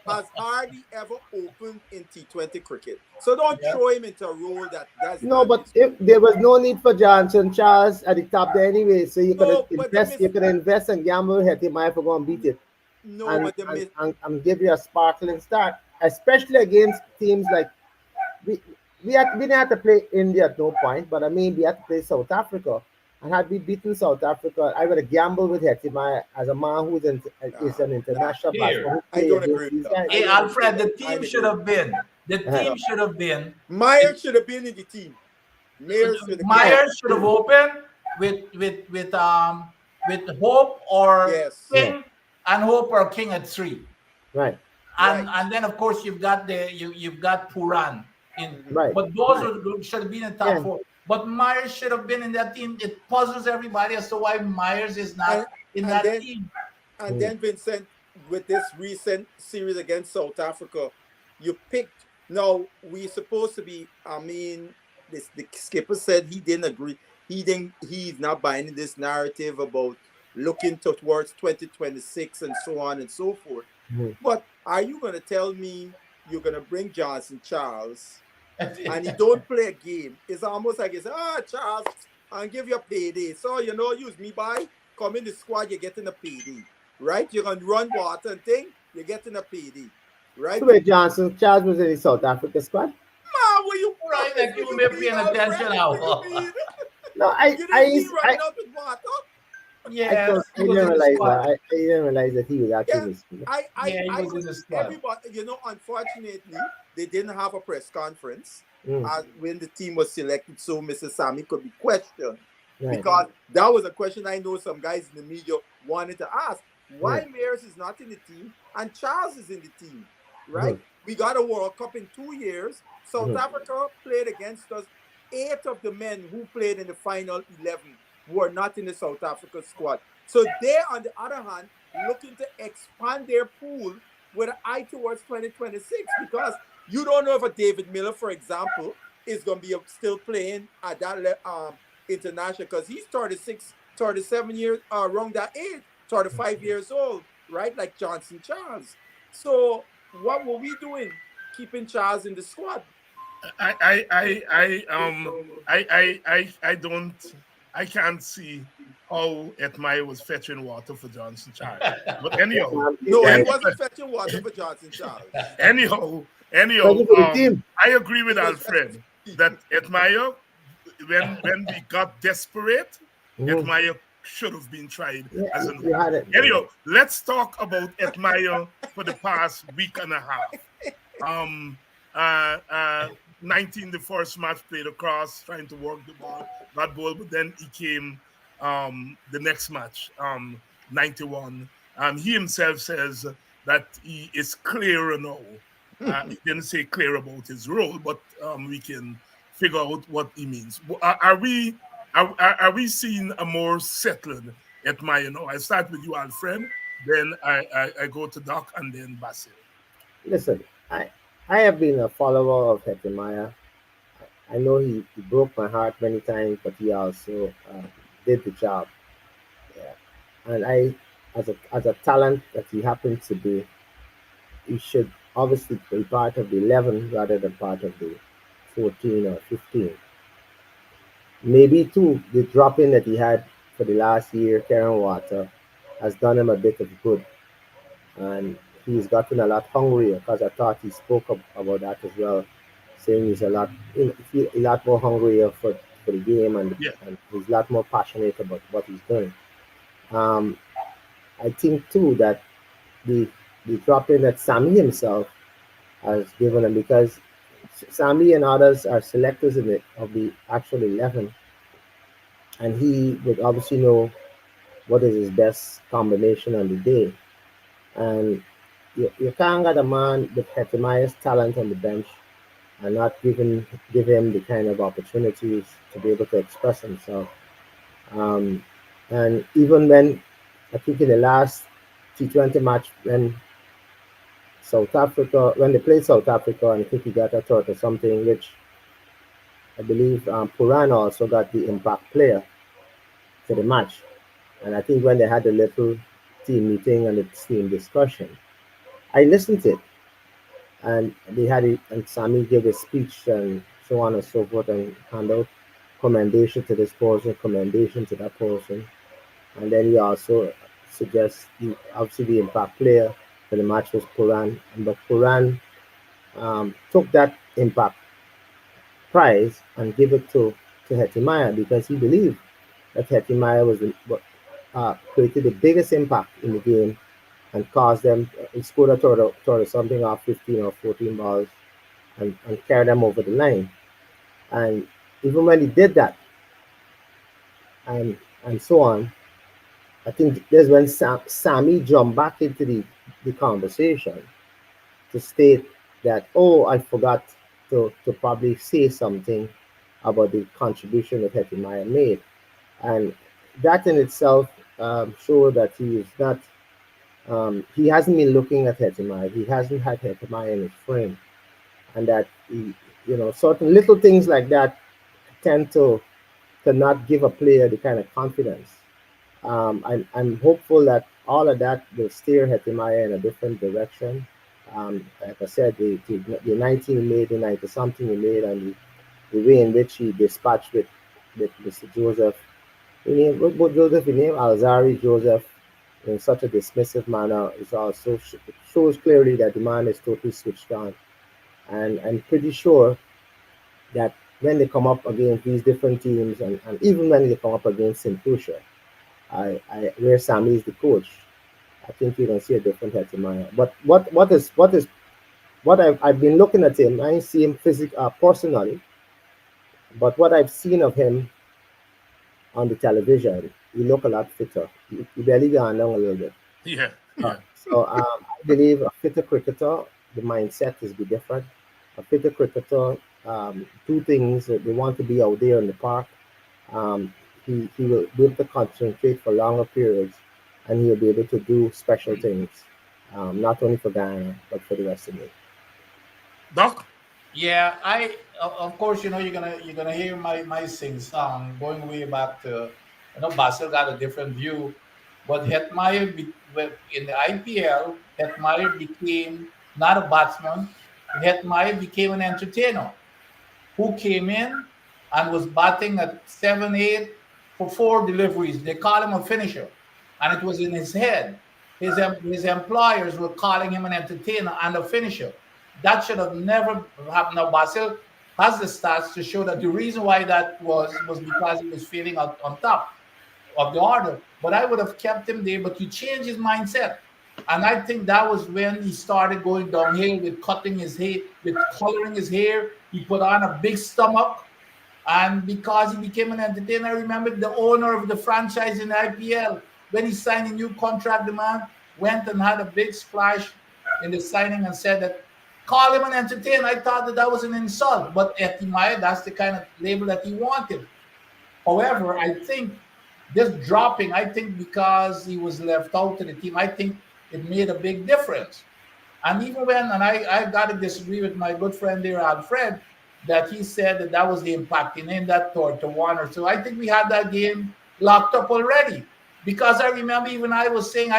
K: has hardly ever opened in T20 cricket. So don't throw him into a role that's
J: no, but if there was no need for Johnson Charles at the top there anyway, so you could invest and gamble Hetmeyer for going to beat it.
K: No,
J: and give you a sparkling start, especially against teams like we didn't have to play India at no point, but I mean we had to play South Africa. And had we beaten South Africa, I would have gambled with Hetmeyer as a man who is an international
I: Here,
J: batsman who
K: I
J: play
K: don't agree
J: against
K: with
J: these
K: that.
J: guys.
K: I
I: Hey,
K: don't agree
I: Alfred,
K: with
I: the
K: that.
I: team
K: I
I: should
K: agree.
I: have been. The team should have been.
K: Myers should have been in the team. Myers should have.
I: Myers should have opened with Hope or
K: Yes.
J: Yeah,
I: King, and Hope or King at 3.
J: right,
I: And
K: Right.
I: and then of course you've got you've got Puran in,
K: Mhm.
J: right,
I: but those
J: right.
I: should have been in top
J: Yeah,
I: 4. But Myers should have been in that team. It puzzles everybody as to why Myers is not
K: And
I: in
K: and
I: that
K: then
I: team.
K: and then Vincent, with this recent series against South Africa, you picked. Now we supposed to be. I mean, the skipper said he didn't agree. He didn't. He's not buying this narrative about looking towards 2026 and so on and so forth.
J: mhm.
K: But are you going to tell me you're going to bring Johnson Charles and he don't play a game? It's almost like it's Charles, I'll give you a payday. So use me by come in the squad, you're getting a payday, right? You're gonna run water and thing, you're getting a payday, right?
J: So wait, Johnson, Charles was in the South Africa squad.
K: Where you
I: Right,
K: promise?
I: like
K: Where
I: you
K: you
I: may
K: mean,
I: paying
K: Alfred?
I: attention
K: Where you
I: now.
K: mean?
J: No,
K: You didn't see him running out with water?
I: Yes, he
J: I
I: was
J: didn't
I: in the
J: realize
I: squad.
J: that. I didn't realize that he was actually
K: Yeah,
J: in the squad.
I: Yeah, he
K: I
I: was in
K: would
I: the squad.
K: everybody, unfortunately, they didn't have a press conference
J: Mm,
K: when the team was selected, so Mr. Sammy could be questioned.
J: right,
K: Because that was a question I know some guys in the media wanted to ask. Why
J: right.
K: Mears is not in the team and Charles is in the team, right?
J: Mhm,
K: We got a World Cup in 2 years. South
J: mhm.
K: Africa played against us. 8 of the men who played in the final 11 were not in the South Africa squad. So they, on the other hand, looking to expand their pool with an eye towards 2026 because you don't know if a David Miller, for example, is going to be still playing at that international because he's 36, 37 years, around that age, 35 years old, right? Like Johnson Charles. So what were we doing? Keeping Charles in the squad.
H: I don't, I can't see how Hetmeyer was fetching water for Johnson Charles. But anyhow,
K: No, he
J: Right.
K: wasn't fetching water for Johnson Charles.
H: anyhow,
J: Especially for the team.
H: I agree with
K: He was fetching.
H: Alfred that Hetmeyer, when we got desperate,
J: Mhm.
H: Hetmeyer should have been tried
J: Yeah,
H: as an
J: you had
H: opener.
J: it.
H: Anyhow, let's talk about Hetmeyer for the past week and a half. Um, 19, the first match played across, trying to work the ball, got ball, but then he came the next match, 91. He himself says that he is clearer now. He didn't say clear about his role, but we can figure out what he means. Are we seeing a more settled Hetmeyer now? I start with you, Alfred, then I go to Doc, and then Basil.
J: Listen, I have been a follower of Hetmeyer. I know he broke my heart many times, but he also did the job. Yeah. And as a talent that he happens to be, he should obviously be part of the 11 rather than part of the 14 or 15. Maybe too, the drop in that he had for the last year, Karen Water, has done him a bit of good. And he's gotten a lot hungrier because I thought he spoke about that as well, saying he's a lot more hungrier for the game
H: Yeah.
J: and he's a lot more passionate about what he's doing. Um, I think too that the the drop in that Sammy himself has given him because Sammy and others are selectors of the actual 11, and he would obviously know what is his best combination on the day. And you can't get a man with Hetmeyer's talent on the bench and not give him the kind of opportunities to be able to express himself. Um, and even when I think in the last T20 match when they played South Africa, and I think he got a third or something, which I believe Puran also got the impact player for the match. And I think when they had the little team meeting and the team discussion, I listened to it, and they had it, and Sammy gave a speech and so on and so forth, and hand out commendation to this person, commendation to that person, and then he also suggests obviously the impact player for the match was Puran, but Puran took that impact prize and gave it to Hetmeyer because he believed that Hetmeyer was created the biggest impact in the game and caused them. He scored a total of something off 15 or 14 balls and carried them over the line. And even when he did that, and and so on, I think there's when Sammy jumped back into the conversation to state that, oh, I forgot to probably say something about the contribution that Hetmeyer made. And that in itself showed that he is not, he hasn't been looking at Hetmeyer. He hasn't had Hetmeyer in his frame. And that, certain little things like that tend to not give a player the kind of confidence. I'm hopeful that all of that will steer Hetmeyer in a different direction. Like I said, the 19 he made, the 90 something he made, and the way in which he dispatched with Mr. Joseph. What Joseph he named Alzari Joseph in such a dismissive manner is also shows clearly that the man is totally switched on. And I'm pretty sure that when they come up against these different teams, and even when they come up against St. Lucia, where Sammy is the coach, I think you're gonna see a different Hetmeyer. But what I've been looking at him, I ain't see him personally, but what I've seen of him on the television, he look a lot fitter. He barely gone down a little bit.
H: Yeah, yeah.
J: So I believe a fitter cricketer, the mindset is be different. A fitter cricketer, two things: they want to be out there in the park. Um, he will be able to concentrate for longer periods, and he'll be able to do special things, not only for Ghana but for the rest of me.
H: Doc?
I: Yeah, of course, you're gonna hear my sing song going way back to, Basil got a different view, but in the IPL, Hetmeyer became not a batsman. Hetmeyer became an entertainer who came in and was batting at 7-8 for 4 deliveries. They call him a finisher, and it was in his head. His employers were calling him an entertainer and a finisher. That should have never happened. Now Basil has the stats to show that the reason why that was because he was feeling on top of the order. But I would have kept him there. But he changed his mindset. And I think that was when he started going downhill with cutting his hair, with coloring his hair. He put on a big stomach. And because he became an entertainer, I remember the owner of the franchise in IPL, when he signed a new contract, the man went and had a big splash in the signing and said that, call him an entertainer. I thought that was an insult. But Hetmeyer, that's the kind of label that he wanted. However, I think this dropping, I think because he was left out of the team, I think it made a big difference. And even when, and I got to disagree with my good friend there, Alfred, that he said that was the impact. He named that to Warner. So I think we had that game locked up already. Because I remember even I was saying,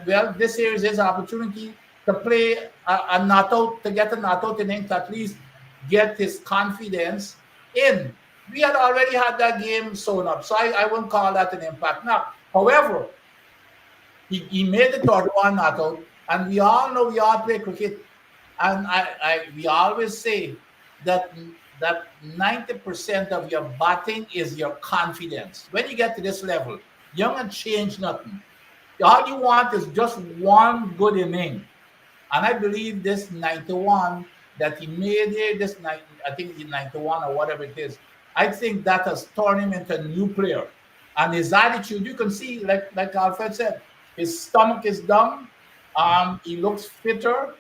I: well, this here is his opportunity to play a not out, to get a not out inning, to at least get his confidence in. We had already had that game sewn up. So I wouldn't call that an impact. Now, however, he made the third one not out. And we all know we all play cricket. And we always say that 90% of your batting is your confidence. When you get to this level, you don't change nothing. All you want is just one good inning. And I believe this 91 that he made here, I think it's 91 or whatever it is, I think that has turned him into a new player. And his attitude, you can see, like Alfred said, his stomach is down. He looks fitter.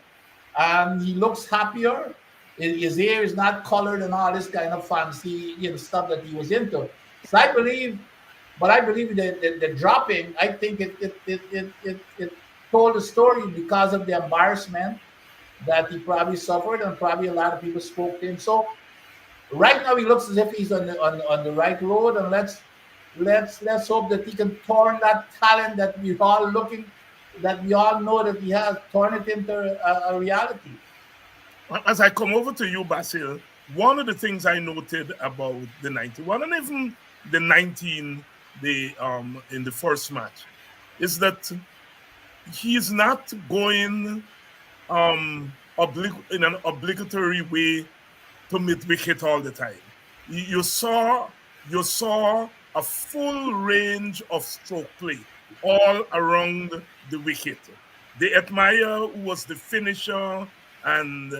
I: He looks happier. His hair is not colored and all this kind of fancy stuff that he was into. So I believe the dropping, I think it told a story because of the embarrassment that he probably suffered, and probably a lot of people spoke to him. So right now he looks as if he's on the right road, and let's hope that he can turn that talent that we all know that he has, turn it into a reality.
H: As I come over to you, Basil, one of the things I noted about the 91 and even the 19 in the first match is that he's not going in an obligatory way to mid wicket all the time. You saw a full range of stroke play all around the wicket. The Hetmeyer, who was the finisher, and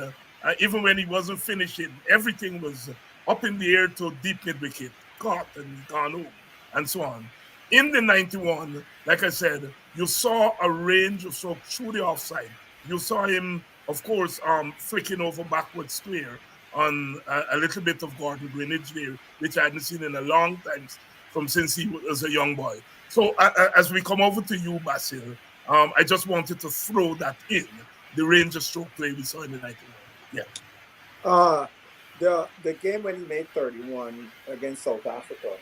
H: even when he wasn't finishing, everything was up in the air to deep mid wicket, caught and gone home, and so on. In the 91, like I said, you saw a range of strokes through the offside. You saw him, of course, flicking over backward square on a little bit of Gordon Greenwich there, which I hadn't seen in a long time from since he was a young boy. So as we come over to you, Basil, I just wanted to throw that in, the range of stroke play we saw in the 91. Yeah.
K: The game when he made 31 against South Africa,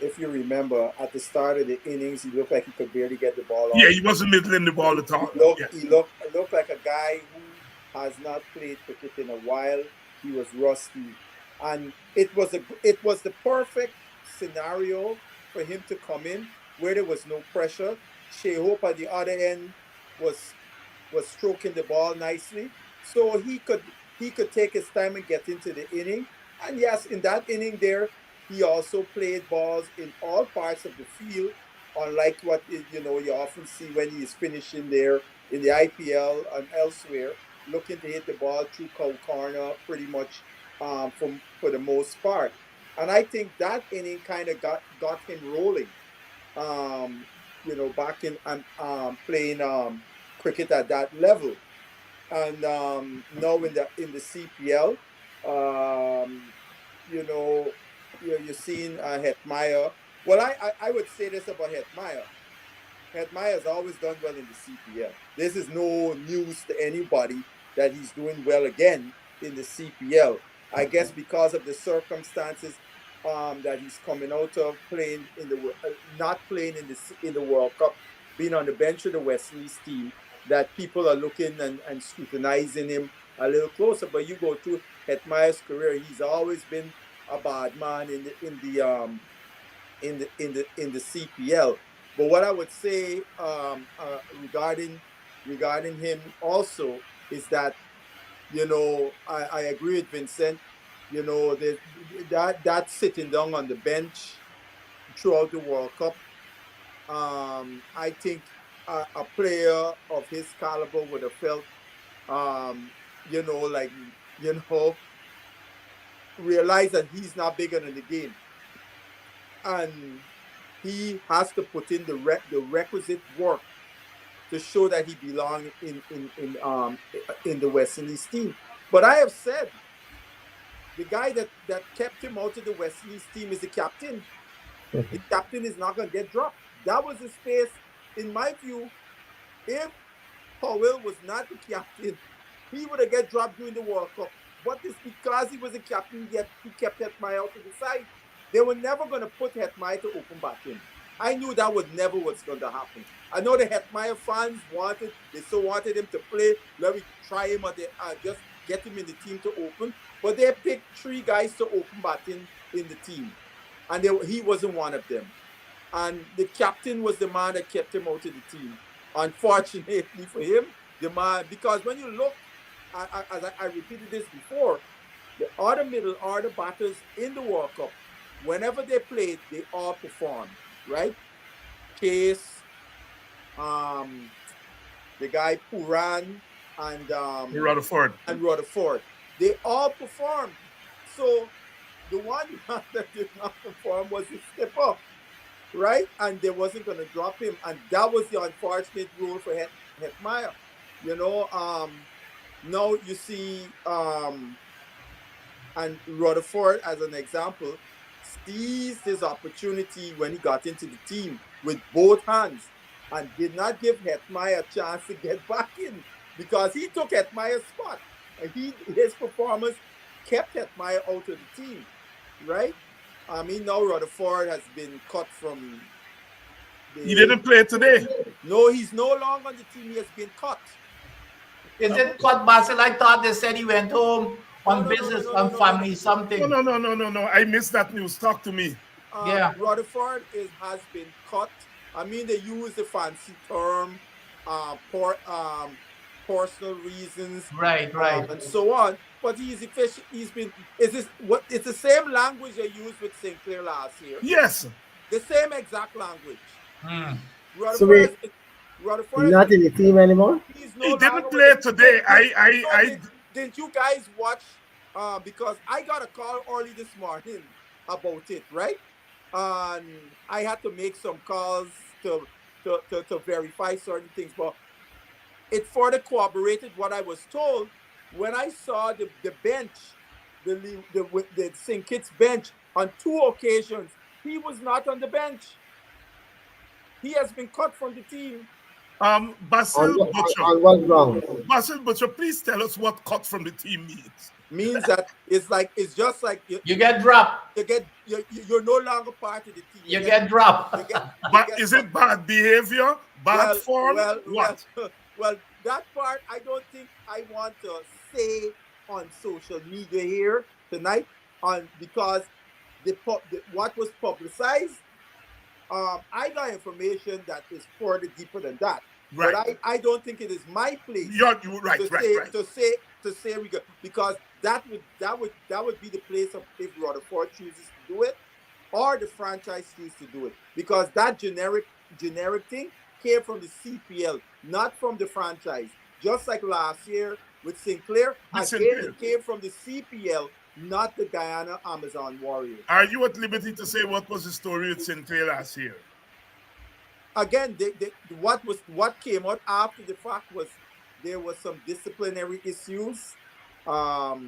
K: if you remember, at the start of the innings, he looked like he could barely get the ball off.
H: Yeah, he wasn't middling the ball at all.
K: He looked like a guy who has not played cricket in a while. He was rusty, and it was the perfect scenario for him to come in where there was no pressure. Shea Hope at the other end was stroking the ball nicely, so he could take his time and get into the inning. And yes, in that inning there, he also played balls in all parts of the field, unlike what you often see when he's finishing there in the IPL and elsewhere, looking to hit the ball through corner pretty much for the most part. And I think that inning kind of got him rolling, back in and playing cricket at that level. And now in the CPL, you're seeing Hetmeyer. Well, I would say this about Hetmeyer. Hetmeyer has always done well in the CPL. This is no news to anybody that he's doing well again in the CPL. I guess because of the circumstances that he's coming out of, playing not playing in the World Cup, being on the bench of the West Indies team, that people are looking and scrutinizing him a little closer. But you go through Hetmeyer's career, he's always been a bad man in the CPL. But what I would say regarding him also is that I agree with Vincent. That sitting down on the bench throughout the World Cup, I think a player of his caliber would have felt, realize that he's not bigger than the game, and he has to put in the requisite work to show that he belongs in the West Indies team. But I have said the guy that kept him out of the West Indies team is the captain. The captain is not going to get dropped. That was his face, in my view. If Powell was not the captain, he would have get dropped during the World Cup. But it's because he was a captain, he kept Hetmeyer out to the side. They were never going to put Hetmeyer to open batting. I knew that was never what's going to happen. I know the Hetmeyer fans wanted him to play. Let me try him, just get him in the team to open. But they picked 3 guys to open batting in the team, and he wasn't one of them. And the captain was the man that kept him out of the team. Unfortunately for him, the man, because when you look, as I repeated this before, the other middle order batters in the World Cup, whenever they played, they all performed, right? Case, the guy Puran, and Rutherford. They all performed. So the one that did not perform was the skipper, right? And they wasn't going to drop him. And that was the unfortunate rule for Hetmeyer. Now you see, and Rutherford, as an example, seized his opportunity when he got into the team with both hands and did not give Hetmeyer a chance to get back in, because he took Hetmeyer's spot. And his performance kept Hetmeyer out of the team, right? I mean, now Rutherford has been cut from...
H: He didn't play today.
K: No, he's no longer on the team. He has been cut.
I: Is it cut, Basil? I thought they said he went home on business, on family, something.
H: No. I missed that news. Talk to me.
I: Yeah.
K: Rutherford has been cut. I mean, they use the fancy term, personal reasons,
I: right,
K: and so on. But he's efficient. It's the same language they used with Sinclair last year.
H: Yes.
K: The same exact language.
J: So
K: Rutherford
J: he's not in the team anymore.
K: he's no
H: He
K: longer
H: didn't
K: with
H: play
K: the
H: today.
K: didn't you guys watch because I got a call early this morning about it, right? And I had to make some calls to verify certain things, but it further corroborated what I was told when I saw the bench, the St. Kitts bench on 2 occasions. He was not on the bench. He has been cut from the team.
H: Basil Butcher.
J: On what ground?
H: Basil Butcher, please tell us what cut from the team means.
K: Means that it's just like
I: you get dropped.
K: You're no longer part of the team.
I: You get dropped.
H: But is it bad behavior, bad form? What?
K: Well, that part I don't think I want to say on social media here tonight, because what was publicized. I got information that is further deeper than that.
H: Right.
K: But I don't think it is my place
H: to
K: say we go, because that would be the place of if Rutherford chooses to do it or the franchise chooses to do it, because that generic thing came from the CPL, not from the franchise. Just like last year with Sinclair, it came from the CPL, not the Guyana Amazon Warriors.
H: Are you at liberty to say what was the story with Sinclair last year?
K: Again, what came out after the fact was there was some disciplinary issues that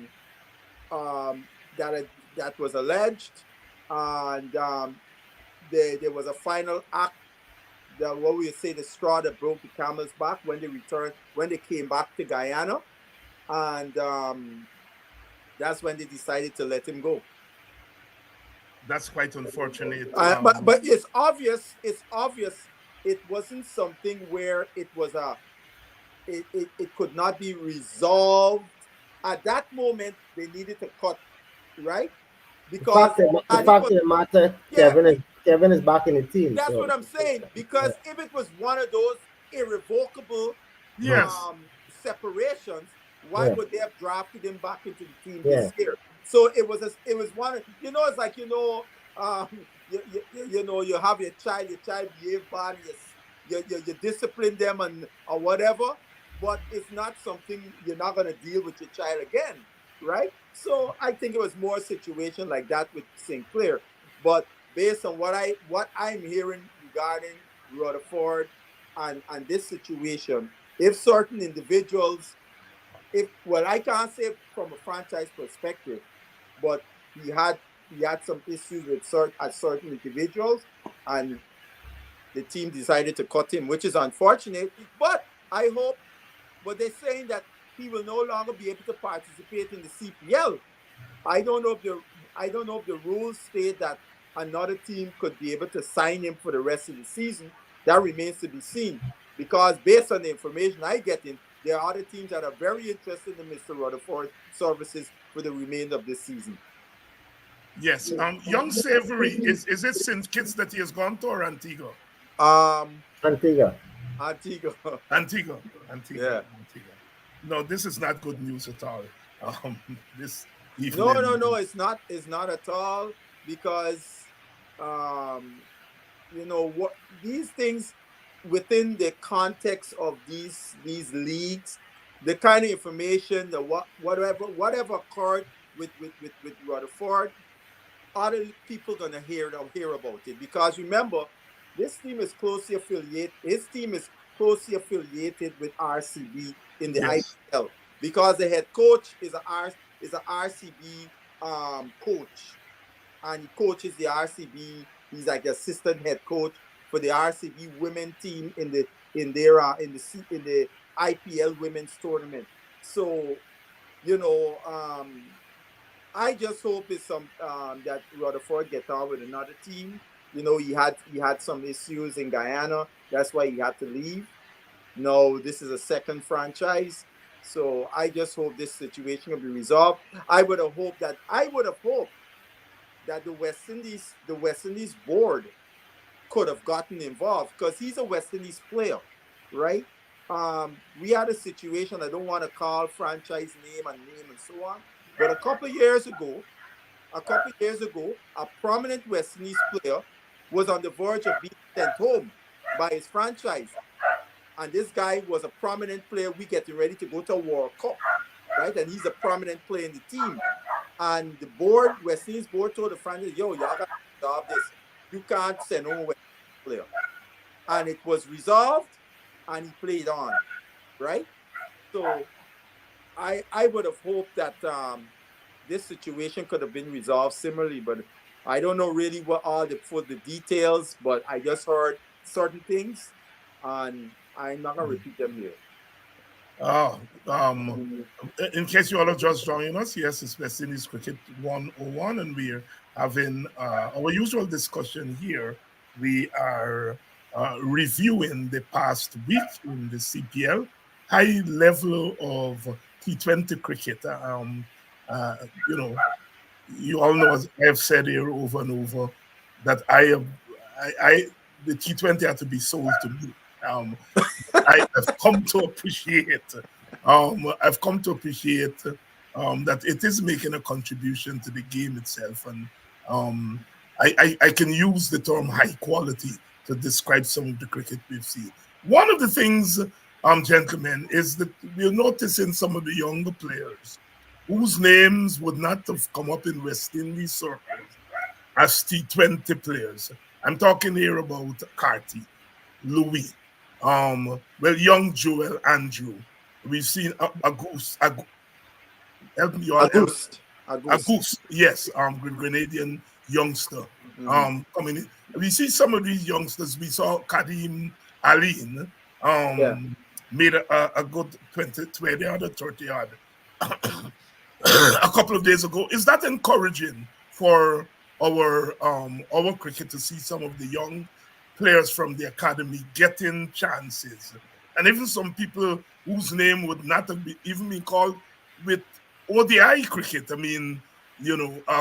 K: was alleged, and there was a final act, what we say, the straw that broke the camel's back when they came back to Guyana, and that's when they decided to let him go.
H: That's quite unfortunate.
K: But it's obvious it wasn't something where it could not be resolved. At that moment, they needed to cut, right? Because
J: the fact of the matter, Kevin is back in the team.
K: That's what I'm saying. Because if it was one of those irrevocable separations, why would they have drafted him back into the team this year? So it was one of, it's like, you have your child behave bad, you discipline them or whatever, but it's not something you're not going to deal with your child again, right? So I think it was more a situation like that with Sinclair. But based on what I'm hearing regarding Rutherford and this situation, if certain individuals, I can't say from a franchise perspective, but he had some issues with certain individuals, and the team decided to cut him, which is unfortunate. But they're saying that he will no longer be able to participate in the CPL. I don't know if the rules state that another team could be able to sign him for the rest of the season. That remains to be seen, because based on the information I get in, there are other teams that are very interested in Mr. Rutherford's services for the remainder of this season.
H: Yes. Young Savory, is it St. Kitts that he has gone to, or Antigua?
J: Antigua.
H: Yeah. Antigua. No, this is not good news at all. This evening.
K: No, it's not. It's not at all, because what these things within the context of these leagues, the kind of information that whatever occurred with Rutherford, other people gonna hear about it, because remember, this team is closely affiliated. His team is closely affiliated with RCB in the IPL, because the head coach is a RCB coach, and he coaches the RCB. He's like the assistant head coach for the RCB women team in the IPL women's tournament. So, I just hope it's that Rutherford gets on with another team. He had some issues in Guyana. That's why he had to leave. No, this is a second franchise. So I just hope this situation will be resolved. I would have hoped that the West Indies board could have gotten involved, because he's a West Indies player, right? We had a situation, I don't want to call franchise name and so on, but a couple of years ago, a prominent West Indies player was on the verge of being sent home by his franchise. And this guy was a prominent player. We getting ready to go to a World Cup, right? And he's a prominent player in the team. And the board, West Indies board, told the franchise, yo, y'all got to resolve this. You can't send home a West Indies player. And it was resolved, and he played on, right? So I would have hoped that this situation could have been resolved similarly, but I don't know really what all the details, but I just heard certain things, and I'm not gonna repeat them here.
H: Oh, in case you all are just joining us, yes, it's West Indies Cricket 101, and we're having our usual discussion here. We are reviewing the past week in the CPL, high level of T20 cricket. You know, you all know, as I've said here over and over, that the T20 had to be sold to me. I've come to appreciate. I've come to appreciate that it is making a contribution to the game itself, and I can use the term high quality to describe some of the cricket we've seen. One of the things, gentlemen, is that we're noticing some of the younger players whose names would not have come up in West Indies circles as T20 players. I'm talking here about Carty, Louis, young Joel Andrew. We've seen Agus. Help me, y'all. Agus, yes, Grenadian youngster. Coming in. We see some of these youngsters. We saw Kadim Aline, made a good 20 odd or 30 odd a couple of days ago. Is that encouraging for our cricket to see some of the young players from the academy getting chances, and even some people whose name would not have even been called with ODI cricket? I mean,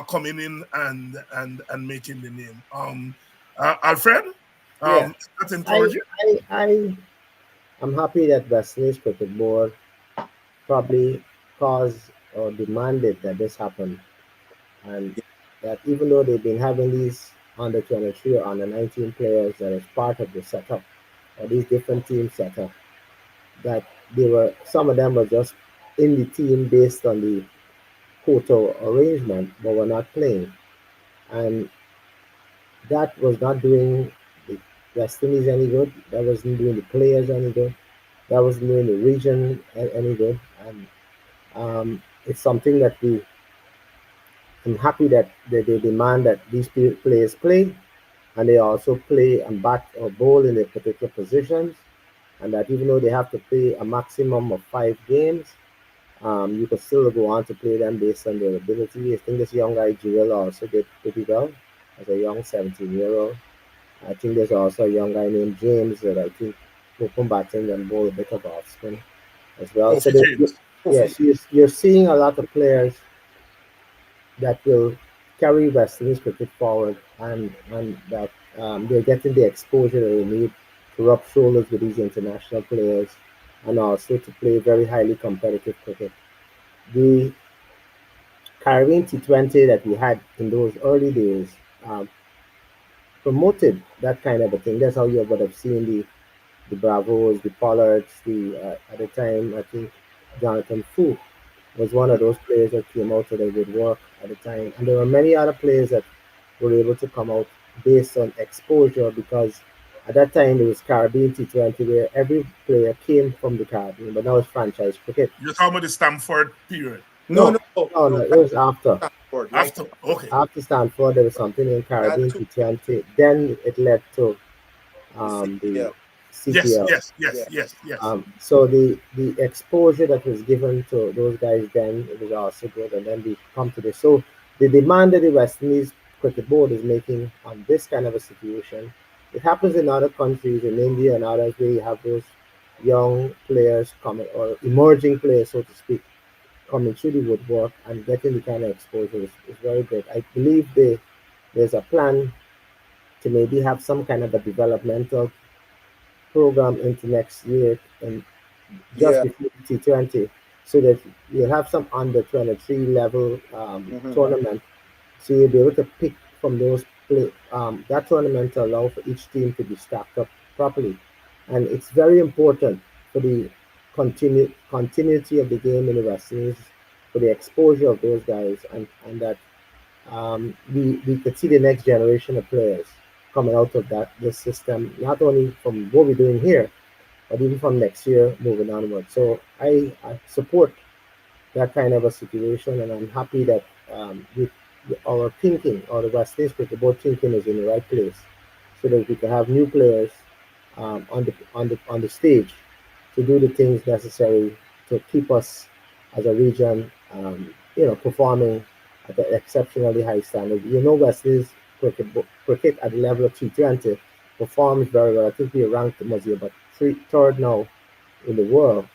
H: coming in and making the name. Alfred, that's encouraging.
J: I'm happy that West Indies Cricket Board probably caused or demanded that this happen, and that even though they've been having these under 23 or under 19 players that is part of the setup, or these different team setup, that some of them were just in the team based on the quota arrangement, but were not playing. And that was not doing the West Indies any good. That wasn't doing the players any good. That wasn't doing the region any good. And it's something that I'm happy that they demand that these players play, and they also play and bat or bowl in their particular positions, and that even though they have to play a maximum of 5 games, you could still go on to play them based on their ability. I think this young guy Jewel also did pretty well as a young 17-year-old. I think there's also a young guy named James that I think open batting and bowl a bit of off spin as well. You're seeing a lot of players that will carry West Indies cricket forward, and that they're getting the exposure they need to rub shoulders with these international players, and also to play very highly competitive cricket. The Caribbean T20 that we had in those early days promoted that kind of a thing. That's how you would have seen the Bravos, the Pollards, at the time, I think Jonathan Fu was one of those players that came out of the woodwork at the time. And there were many other players that were able to come out based on exposure, because at that time there was Caribbean T20 where every player came from the Caribbean, but now it's franchise cricket.
H: You're talking about the Stamford period?
J: No, it was after.
H: Okay.
J: After Stanford, there was something in Caribbean T20. Then it led to the CPL.
H: Yes.
J: So the exposure that was given to those guys then, it was also good, and then we come to this. So the demand that the West Indies Cricket Board is making on this kind of a situation, it happens in other countries, in India and others, where you have those young players coming, or emerging players, so to speak, coming through the woodwork and getting the kind of exposure is very good. I believe there's a plan to maybe have some kind of a developmental program into next year, and just before T20, so that you'll have some under 23 level tournament, so you'll be able to pick from those play that tournament to allow for each team to be stacked up properly, and it's very important for the continuity of the game in the West Indies, for the exposure of those guys, and that we could see the next generation of players coming out of this system, not only from what we're doing here, but even from next year moving onward. So I support that kind of a situation, and I'm happy that our thinking, or the West Indies cricket board thinking, is in the right place, so that we can have new players on the stage to do the things necessary to keep us as a region, performing at an exceptionally high standard. West Indies cricket at the level of T20 performs very well. I think we ranked Mazia about third now in the world,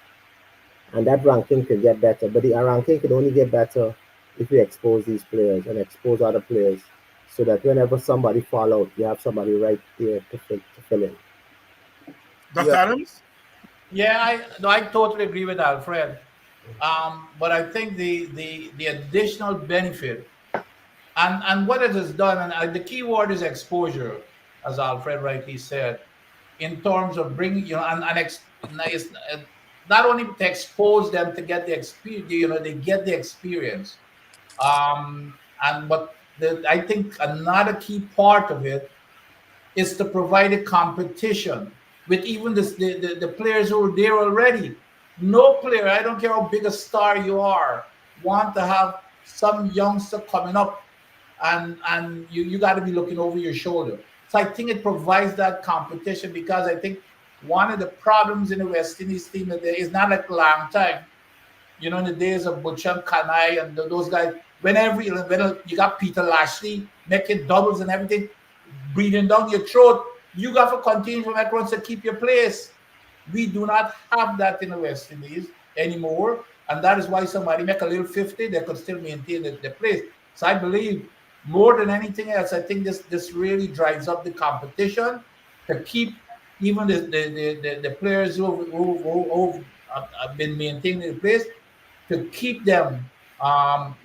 J: and that ranking could get better. But the ranking could only get better if we expose these players and expose other players, so that whenever somebody fall out, you have somebody right there to fill in.
H: Dr. Adams?
I: Yeah, I totally agree with Alfred. But I think the additional benefit and what it has done, and the key word is exposure, as Alfred rightly said, in terms of bringing, it's not only to expose them to get the experience, they get the experience. But I think another key part of it is to provide a competition with even the players who are there already. No player, I don't care how big a star you are, want to have some youngster coming up, and you got to be looking over your shoulder. So I think it provides that competition, because I think one of the problems in the West Indies team that there is not like a long time, in the days of Butcham, Kanai, and those guys, whenever you got Peter Lashley making doubles and everything, breathing down your throat, you got to continue from across to keep your place. We do not have that in the West Indies anymore, and that is why somebody make a little 50, they could still maintain the place. So I believe more than anything else, I think this really drives up the competition to keep even the players who have been maintaining the place, to keep them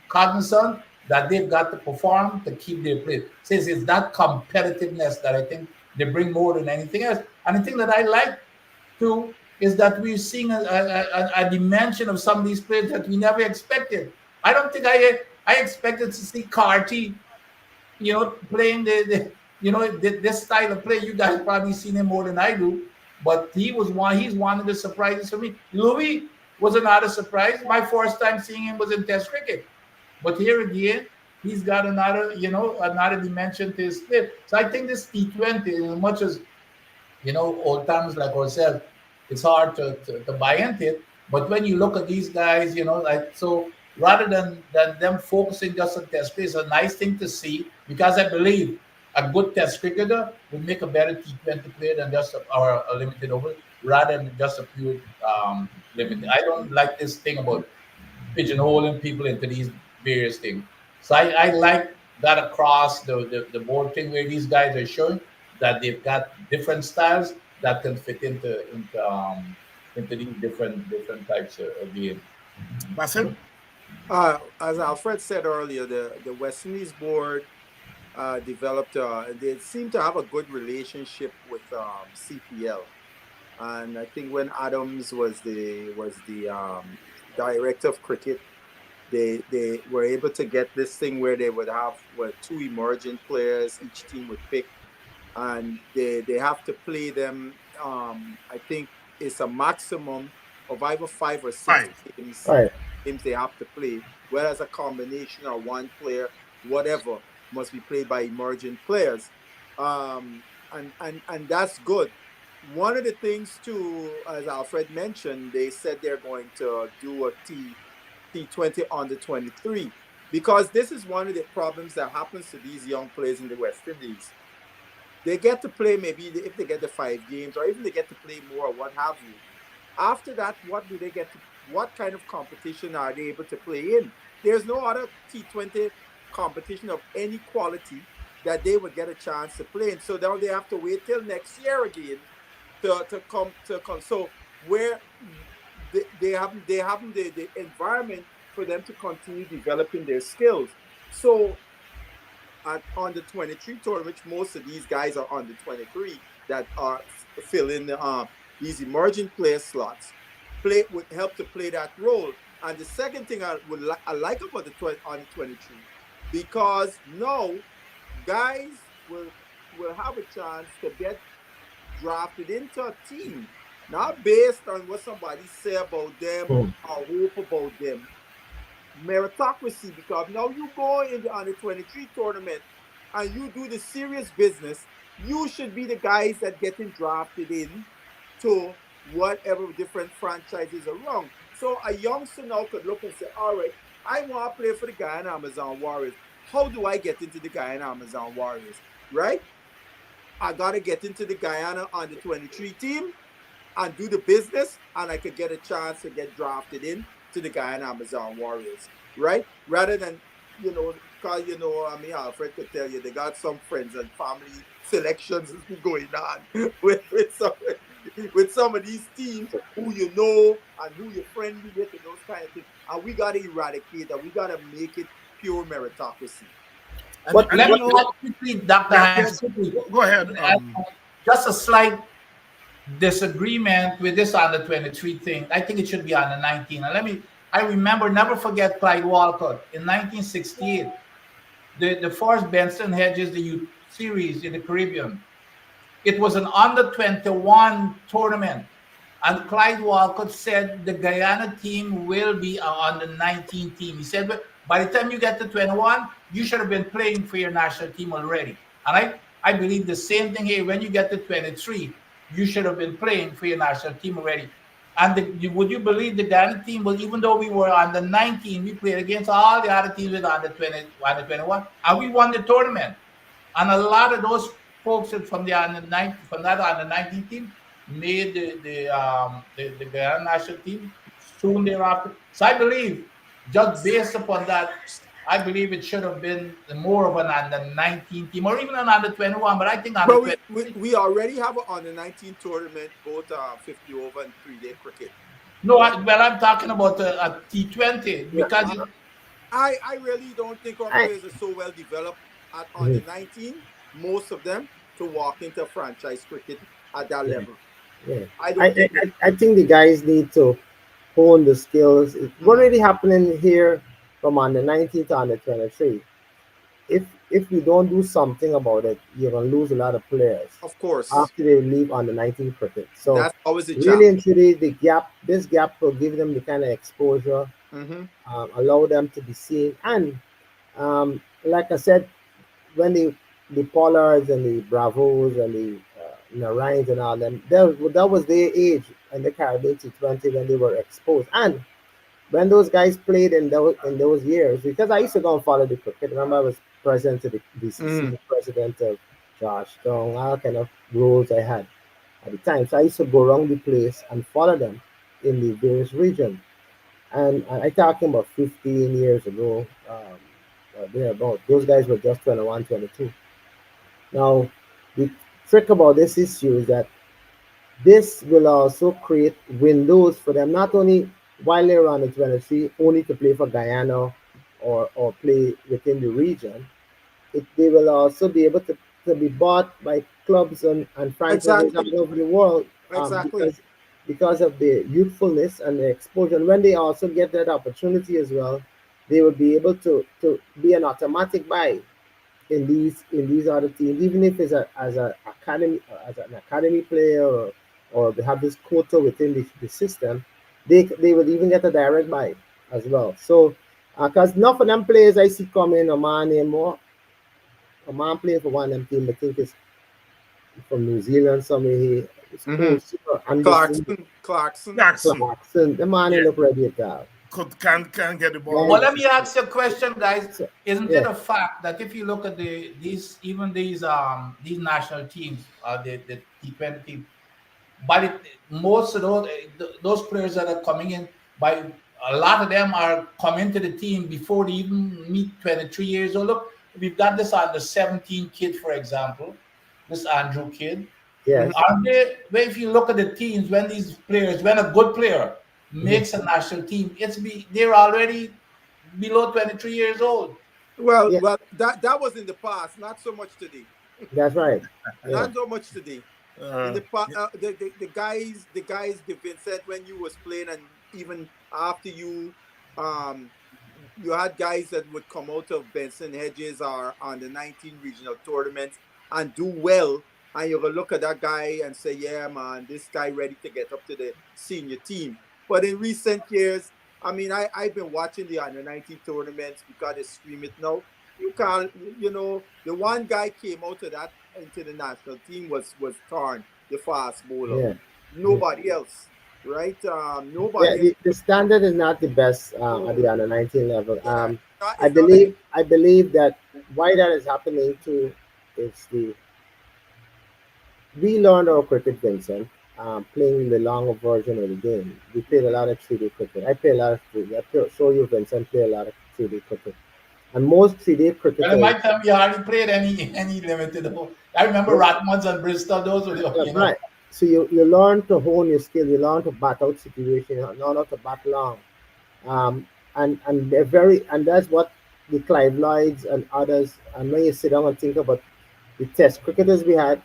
I: cognizant that they've got to perform to keep their place. Since it's that competitiveness that I think they bring more than anything else. And the thing that I like too is that we're seeing a dimension of some of these players that we never expected. I don't think I expected to see Carty, playing this style of play. You guys probably seen him more than I do, but he's one of the surprises for me. Louis was another surprise. My first time seeing him was in Test cricket, but here again, he's got another dimension to his play. So I think this T20, as much as old timers like ourselves, it's hard to buy into it. But when you look at these guys, so rather than them focusing just on test play, it's a nice thing to see, because I believe a good test cricketer will make a better T20 player than just a limited over, rather than just a pure limited. I don't like this thing about pigeonholing people into these various things. So I like that across the board thing, where these guys are showing that they've got different styles that can fit into these different types of game.
H: Basil?
K: As Alfred said earlier, the West Indies board developed. They seem to have a good relationship with CPL, and I think when Adams was the director of cricket, they were able to get this thing where they would have two emerging players each team would pick, and they have to play them. I think it's a maximum of either 5 or 6 games.
J: Right.
K: Games they have to play, whereas a combination or one player, whatever, must be played by emerging players, and that's good. One of the things too, as Alfred mentioned, they said they're going to do a T20 under 23, because this is one of the problems that happens to these young players in the West Indies. They get to play, maybe if they get the 5 games, or even they get to play more, or what have you. After that, what kind of competition are they able to play in? There's no other T20 competition of any quality that they would get a chance to play in. So now they have to wait till next year again to come. So where they have the environment for them to continue developing their skills. So at under 23 tournament, which most of these guys are under 23 that are filling these emerging player slots, play would help to play that role. And the second thing I like about the under 23, because now guys will have a chance to get drafted into a team, not based on what somebody say about them or hope about them. Meritocracy, because now you go in the under 23 tournament and you do the serious business, you should be the guys that getting drafted in to whatever different franchises around. So a youngster now could look and say, all right, I want to play for the Guyana Amazon Warriors. How do I get into the Guyana Amazon Warriors? Right? I got to get into the Guyana under 23 team and do the business, and I could get a chance to get drafted in to the Guyana Amazon Warriors, right? Rather than, because, I mean, Alfred could tell you, they got some friends and family selections has been going on with some of these teams who you know and who you're friendly with and those kind of things. And we got to eradicate that. We got to make it pure meritocracy.
I: Let me add quickly, Dr. Hines,
H: go ahead.
I: Just a slight disagreement with this under 23 thing. I think it should be under 19. And I remember, never forget Clyde Walcott in 1968. The Forrest Benson Hedges, the youth series in the Caribbean. It was an under 21 tournament. And Clyde Walcott said the Guyana team will be an under 19 team. He said, by the time you get to 21, you should have been playing for your national team already. And I believe the same thing here. When you get to 23, you should have been playing for your national team already. And would you believe the Guyana team, well, even though we were under 19, we played against all the other teams with under 20, under 21, and we won the tournament. And a lot of those folks from the under 19, from that under 19 team made the Guyana national team soon thereafter. So I believe, just based upon that, I believe it should have been more of an under 19 team or even an under 21. But I think under
K: we already have an under 19 tournament, both 50 over and 3-day cricket.
I: No, I'm talking about a T20 because
K: I really don't think our players are so well developed at under 19, most of them, to walk into franchise cricket at that level.
J: Yeah. I think the guys need to hone the skills. It's already happening here from under 19 to under 23. If you don't do something about it, you're gonna lose a lot of players.
K: Of course.
J: After they leave under 19 cricket. So
K: that's always a
J: really and truly this gap will give them the kind of exposure, allow them to be seen. And like I said, when the Pollards and the Bravos and the Narines and all them, that was their age in the Caribbean T20 when they were exposed. And when those guys played in those years, because I used to go and follow the cricket. Remember, I was president of the BCC, president of Georgetown, all kind of roles I had at the time. So I used to go around the place and follow them in the various regions. And I talking about 15 years ago, thereabout. Those guys were just 21, 22. Now, the trick about this issue is that this will also create windows for them, not only while they're on the 23, only to play for Guyana or play within the region. They will also be able to be bought by clubs and franchises all over the world because of the youthfulness and the exposure. And when they also get that opportunity as well, they will be able to be an automatic buy in these other teams, even if it's as an academy player or they have this quota within the system. They will even get a direct buy as well. So, because enough of them players I see coming, a man playing for one of them team, I think is from New Zealand, somewhere here.
K: Clarkson.
J: The man look ready at that.
H: Can't get the ball.
I: Well, let me ask you a question, guys. Isn't it a fact that if you look at these national teams, the T20 team, but most of those players that are coming in, by a lot of them are coming to the team before they even meet 23 years old. Look, we've got this under 17 kid, for example, this Andrew kid.
J: Yes.
I: If you look at the teams, when a good player makes a national team, they're already below 23 years old.
K: Well,
J: Yeah,
K: well, that was in the past, not so much today.
J: that's right. Yeah,
K: Not so much today. In
H: Uh,
K: the Vincent, when you was playing, and even after you, um, you had guys that would come out of Benson Hedges or on the 19 regional tournaments and do well, and you will look at that guy and say, yeah, man, this guy ready to get up to the senior team. But in recent years, I mean, I've been watching the under 19 tournaments because they stream it now. You can't, the one guy came out of that into the national team was Tarn, the fast bowler.
J: yeah.
K: Nobody else, right?
J: Yeah,
K: Nobody else.
J: the standard is not the best at the
K: No,
J: under 19 level.
K: yeah,
J: I
K: it's not like
J: believe that why that is happening too is the we learned our cricket, Vincent, playing the longer version of the game. We played a lot of 3D cricket. I play a lot of 3D. Show you, Vincent, play a lot of 3D cricket. And most 3D
I: Well, in
J: cricketers,
I: my time, you hardly played any limited. I remember
J: yeah,
I: Ratmans and Bristol. Those were
J: that's right. So you learn to hone your skill. You learn to bat out situation. You learn how to bat long. And they're very and that's what the Clive Lloyds and others. And when you sit down and think about the Test cricketers we had,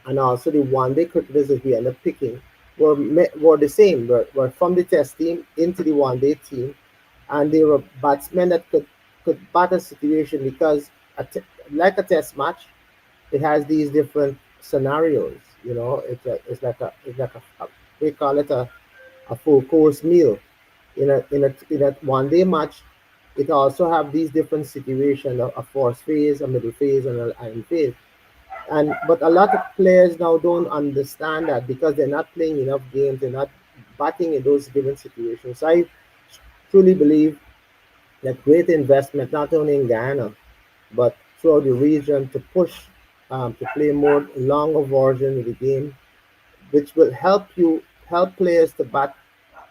J: and also the one-day cricketers that we ended up picking were the same. Were from the Test team into the one-day team, and they were batsmen that could bat a situation because like a Test match, it has these different scenarios. It's like we call it a full course meal in a 1 day match. It also have these different situations: a force phase, a middle phase, and an iron phase. And but a lot of players now don't understand that because they're not playing enough games. They're not batting in those given situations. So I truly believe that great investment not only in Guyana but throughout the region to push to play more longer version of the game, which will help players to bat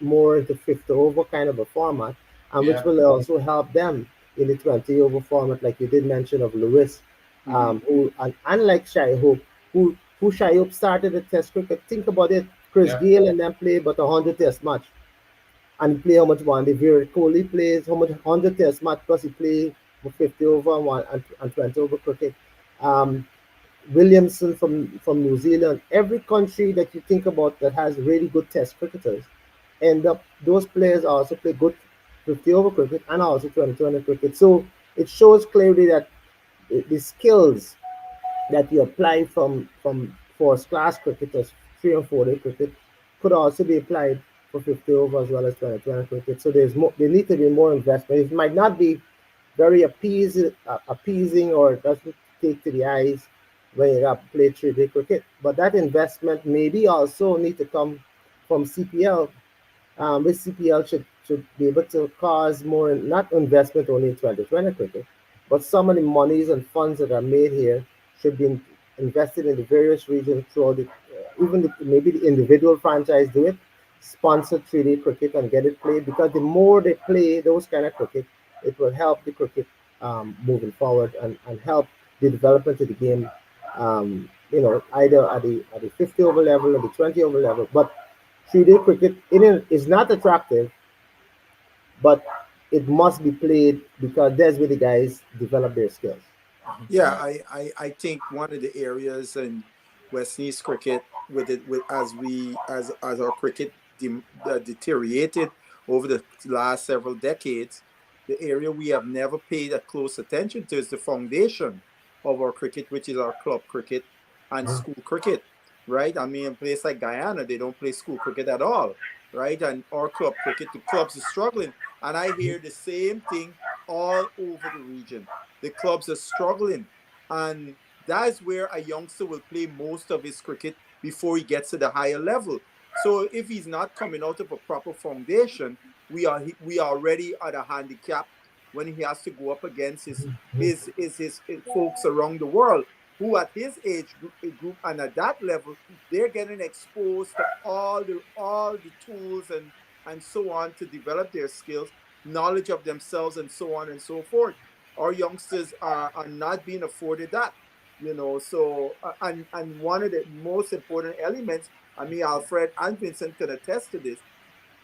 J: more into 50 over kind of a format, and which
I: yeah,
J: will also help them in the 20 over format, like you did mention of Lewis,
K: Mhm.
J: who and unlike Shai Hope, who Shai Hope started the Test cricket. Think about it, Chris
I: yeah,
J: Gayle and them play about 100 Test match, and play how much one day. Virat Kohli plays how much 100 Test match plus he play for 50 over and 20 over cricket. Um, Williamson from New Zealand. Every country that you think about that has really good Test cricketers, end up those players also play good 50 over cricket and also 2020 cricket. So it shows clearly that the skills that you apply from first class cricketers, 3 and 4 day cricket, could also be applied for 50 over as well as 2020 cricket. So there need to be more investment. It might not be very appeasing or doesn't take to the eyes when you have played 3 day cricket. But that investment maybe also need to come from CPL, which CPL should be able to cause more, not investment only in 2020 cricket, but some of the monies and funds that are made here should be invested in the various regions throughout maybe the individual franchise do it, sponsor 3 day cricket and get it played, because the more they play those kind of cricket, it will help the cricket moving forward and help the development of the game, either at the 50 over level or the 20 over level. But 3 day cricket is not attractive, but it must be played because that's where the guys develop their skills.
K: Yeah, I think one of the areas in West Indies cricket, with it with as our cricket deteriorated over the last several decades, the area we have never paid a close attention to is the foundation of our cricket, which is our club cricket and school cricket, right? I mean, in a place like Guyana, they don't play school cricket at all, right? And our club cricket, the clubs are struggling, and I hear the same thing all over the region. The clubs are struggling, and that's where a youngster will play most of his cricket before he gets to the higher level. So if he's not coming out of a proper foundation, we are already at a handicap when he has to go up against his folks around the world who at his age group and at that level, they're getting exposed to all the tools and so on to develop their skills, knowledge of themselves, and so on and so forth. Our youngsters are not being afforded that, so and one of the most important elements, I mean, Alfred and Vincent can attest to this,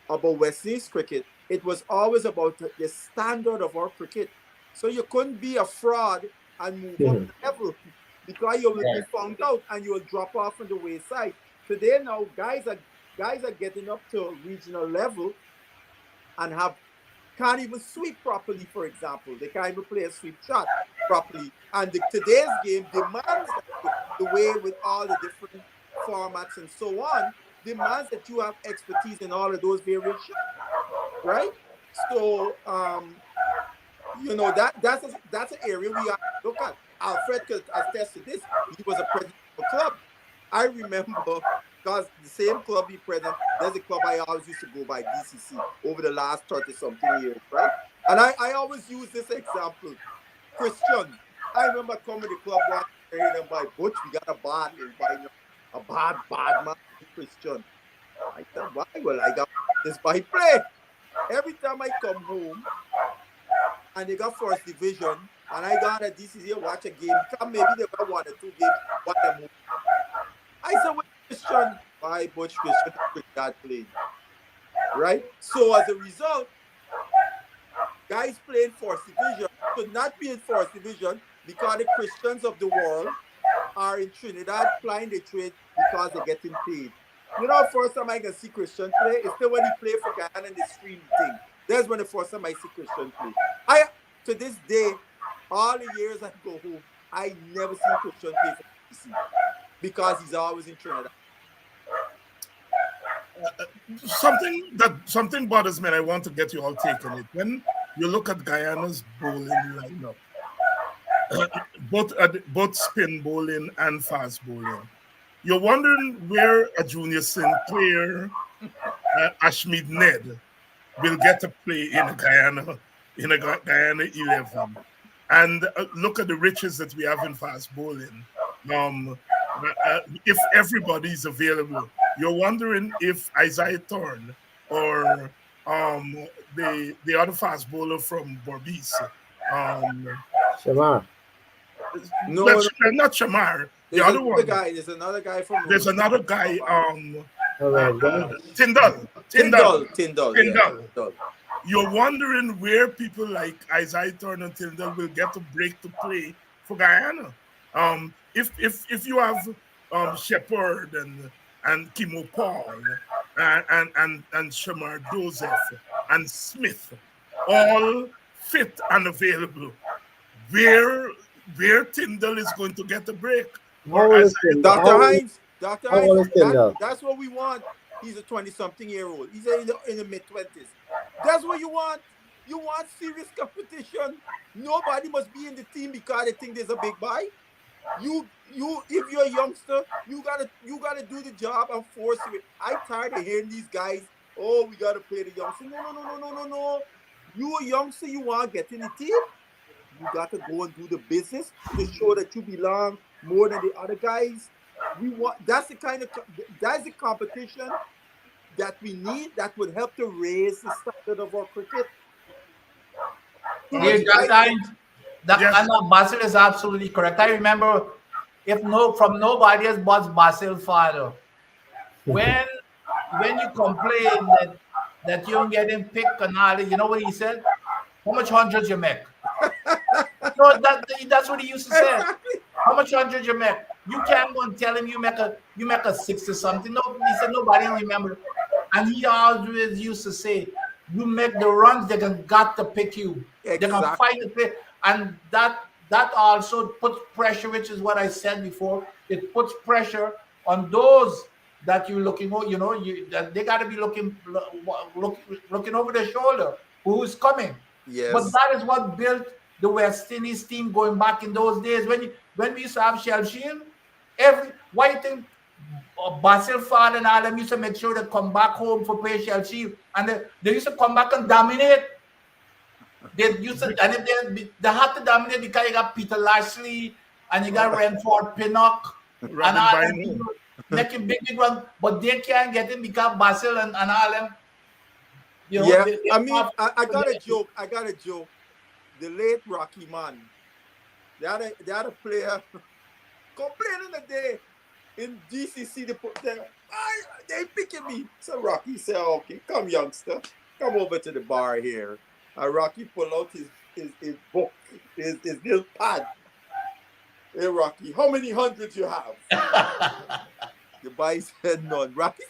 K: about West Indies cricket, it was always about the standard of our cricket. So you couldn't be a fraud and move up the level because you will be found out and you will drop off on the wayside. Today now, guys are getting up to regional level and can't even sweep properly, for example. They can't even play a sweep shot properly. And today's game demands that the way with all the different formats and so on, demands that you have expertise in all of those various shots, right? So that's an area we have to look at. Alfred could attest to this. He was a president of a club. I remember because the same club he president, there's a club I always used to go by, DCC, over the last 30-something years, right? And I always use this example. Christian, I remember coming to the club once, hearing them by Butch, we got a bad a bad man, Christian. I said, why? Well, I got this by play. Every time I come home, and they got first division, and I got a DCC watch a game. Come maybe they got 1 or 2 games. What them move. I said, well, Christian, why Butch Christian that played, right? So as a result, guys playing first division should not be in first division because the Christians of the world are in Trinidad plying the trade because they're getting paid. You know, first time I can see Christian play is still when he played for Guyana and the stream thing. That's when the first time I see Christian play. To this day, all the years I go home, I never see Christian play for DC because he's always in Trinidad.
H: Something bothers me, and I want to get you all take on it. When you look at Guyana's bowling lineup, both spin bowling and fast bowling, you're wondering where a Junior Sinclair, Ashmead Ned will get to play in a Guyana 11. And look at the riches that we have in fast bowling. If everybody's available, you're wondering if Isaiah Thorne or the other fast bowler from Berbice,
J: Shamar.
H: Not Shamar. The other one.
K: There's another guy from.
H: There's another guy.
K: Tyndall.
H: You're wondering where people like Isaiah Thorne and Tyndall will get a break to play for Guyana. If you have Shepard and Kimo Paul and Shamar Joseph and Smith, all fit and available, where Tyndall is going to get a break?
K: Dr. Hines, that's what we want. He's a 20-something-year-old. He's in the mid-20s. That's what you want. You want serious competition. Nobody must be in the team because they think there's a big buy. If you're a youngster, you gotta do the job and force it. I'm tired of hearing these guys. Oh, we gotta play the youngster. No. You a youngster, you want to get in the team. You got to go and do the business to show that you belong more than the other guys. That's the competition that we need that would help to raise the standard of our cricket.
I: Basil is absolutely correct. I remember, from nobody else but Basil's father, when you complain that you're getting picked and all, you know what he said? How much hundreds you make? No, that's what he used to say. How much hundreds you make? You can't go and tell him you make a 60 something. No, he said nobody remember. And he always used to say, you make the runs, they got to pick you. Exactly. They're gonna fight the play. And that also puts pressure, which is what I said before. It puts pressure on those that you're looking over, they gotta be looking over their shoulder. Who's coming?
K: Yes.
I: But that is what built the West Indies team going back in those days. When we used to have Shell Shield, why you think Basil Fard and all them used to make sure they come back home for play Shell Shield, and they used to come back and dominate. They used to, and if they had to dominate because you got Peter Lashley and you got Renford Pinnock and all them making big run, but they can't get in because Basil and all them.
K: I got a joke. The late Rocky Man, they had a player complaining a day in DCC. They picking me. So Rocky said, "Okay, come youngster, come over to the bar here." And Rocky pull out his book, his little pad. Hey, Rocky, how many hundreds you have? The boy said none. Rocky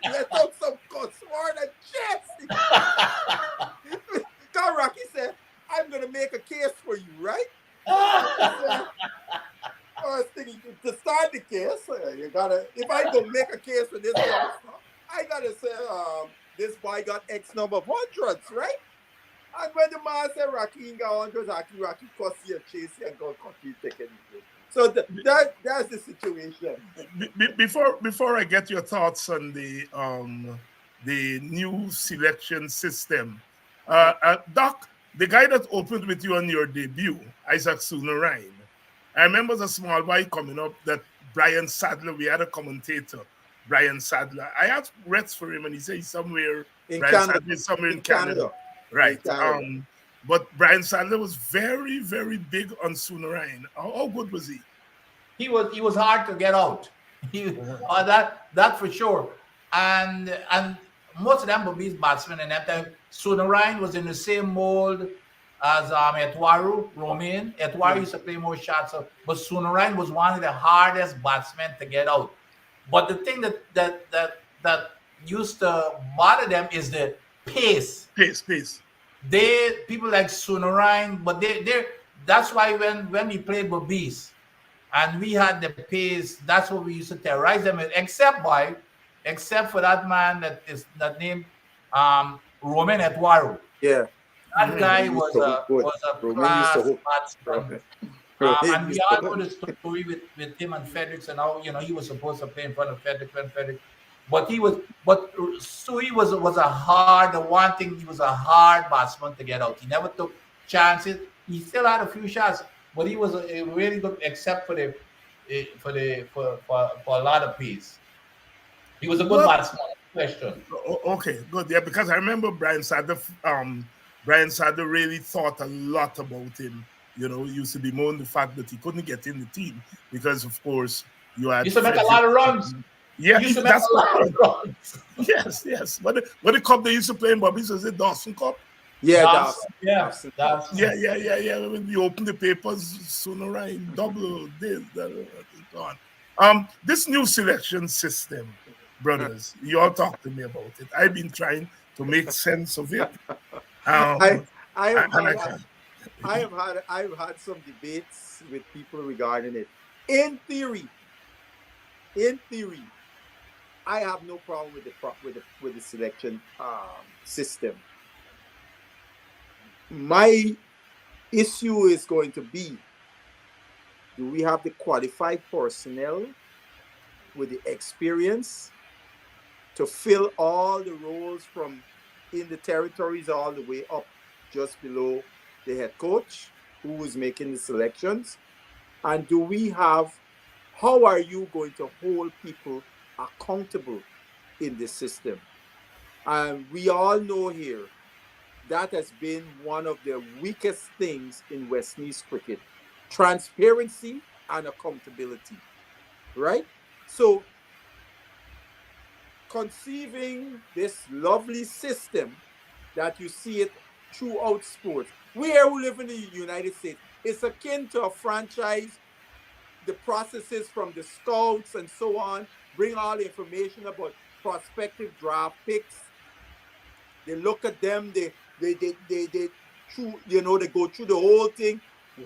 K: let out some cuss word and chest. Because Rocky said, I'm going to make a case for you, right? First thing, to start the case, you gotta, if I go make a case for this youngster, I gotta say, this boy got X number of hundreds, right? And when the man said Rocky ain't got hundreds, Rocky cuss you and chase you and go continue taking it. So that's the situation.
H: Before I get your thoughts on the new selection system, Doc, the guy that opened with you on your debut, Isaac Sunarine, I remember as a small boy coming up that Brian Sadler, we had a commentator, Brian Sadler. I asked Reds for him and he said he's somewhere,
K: In
H: Brian
K: Canada.
H: Sadler is somewhere in
K: Canada.
H: Canada. Right.
K: In Canada.
H: But Brian Sadler was very, very big on Sunarine. How good was he?
I: He was hard to get out. That for sure. And most of them were these batsmen in that time. Sunarine was in the same mold as Hetmeyer, Romain. Hetmeyer used to play more shots, but Sunarine was one of the hardest batsmen to get out. But the thing that used to bother them is the pace.
H: Pace.
I: People like Sunarine, but that's why when we played Babis and we had the pace, that's what we used to terrorize them with, except for that man that named Romain Hetmeyer.
K: Yeah.
I: That guy was a class batsman. And we all know the story with him and Fredericks and how he was supposed to play in front of Fredericks when Fredericks. But Sui was a hard batsman to get out. He never took chances. He still had a few shots, but he was a really good, except for a lot of pace. He was a good batsman. Question.
H: Okay, good. Yeah, because I remember Brian Sadler. Brian Sadler really thought a lot about him. He used to bemoan the fact that he couldn't get in the team because, of course, you had.
I: He used to make a lot of runs.
H: Yeah,
I: he used to make a lot of runs.
H: Yes. When the cup they used to play in Bobby's, was it Dawson Cup?
K: Yeah,
I: Dawson.
H: Yeah. When you open the papers, Sunarine, double this, that, gone. This new selection system, brothers, you all talk to me about it. I've been trying to make sense of it.
K: I've had some debates with people regarding it. In theory, I have no problem with the selection system. My issue is going to be: do we have the qualified personnel with the experience to fill all the roles from in the territories all the way up just below the head coach who is making the selections? And do we have, how are you going to hold people accountable in this system? And we all know here that has been one of the weakest things in West Indies cricket: transparency and accountability, right? So conceiving this lovely system that you see it throughout sports, we here who live in the United States, it's akin to a franchise. The processes from the scouts and so on bring all the information about prospective draft picks. They look at them, they go through the whole thing,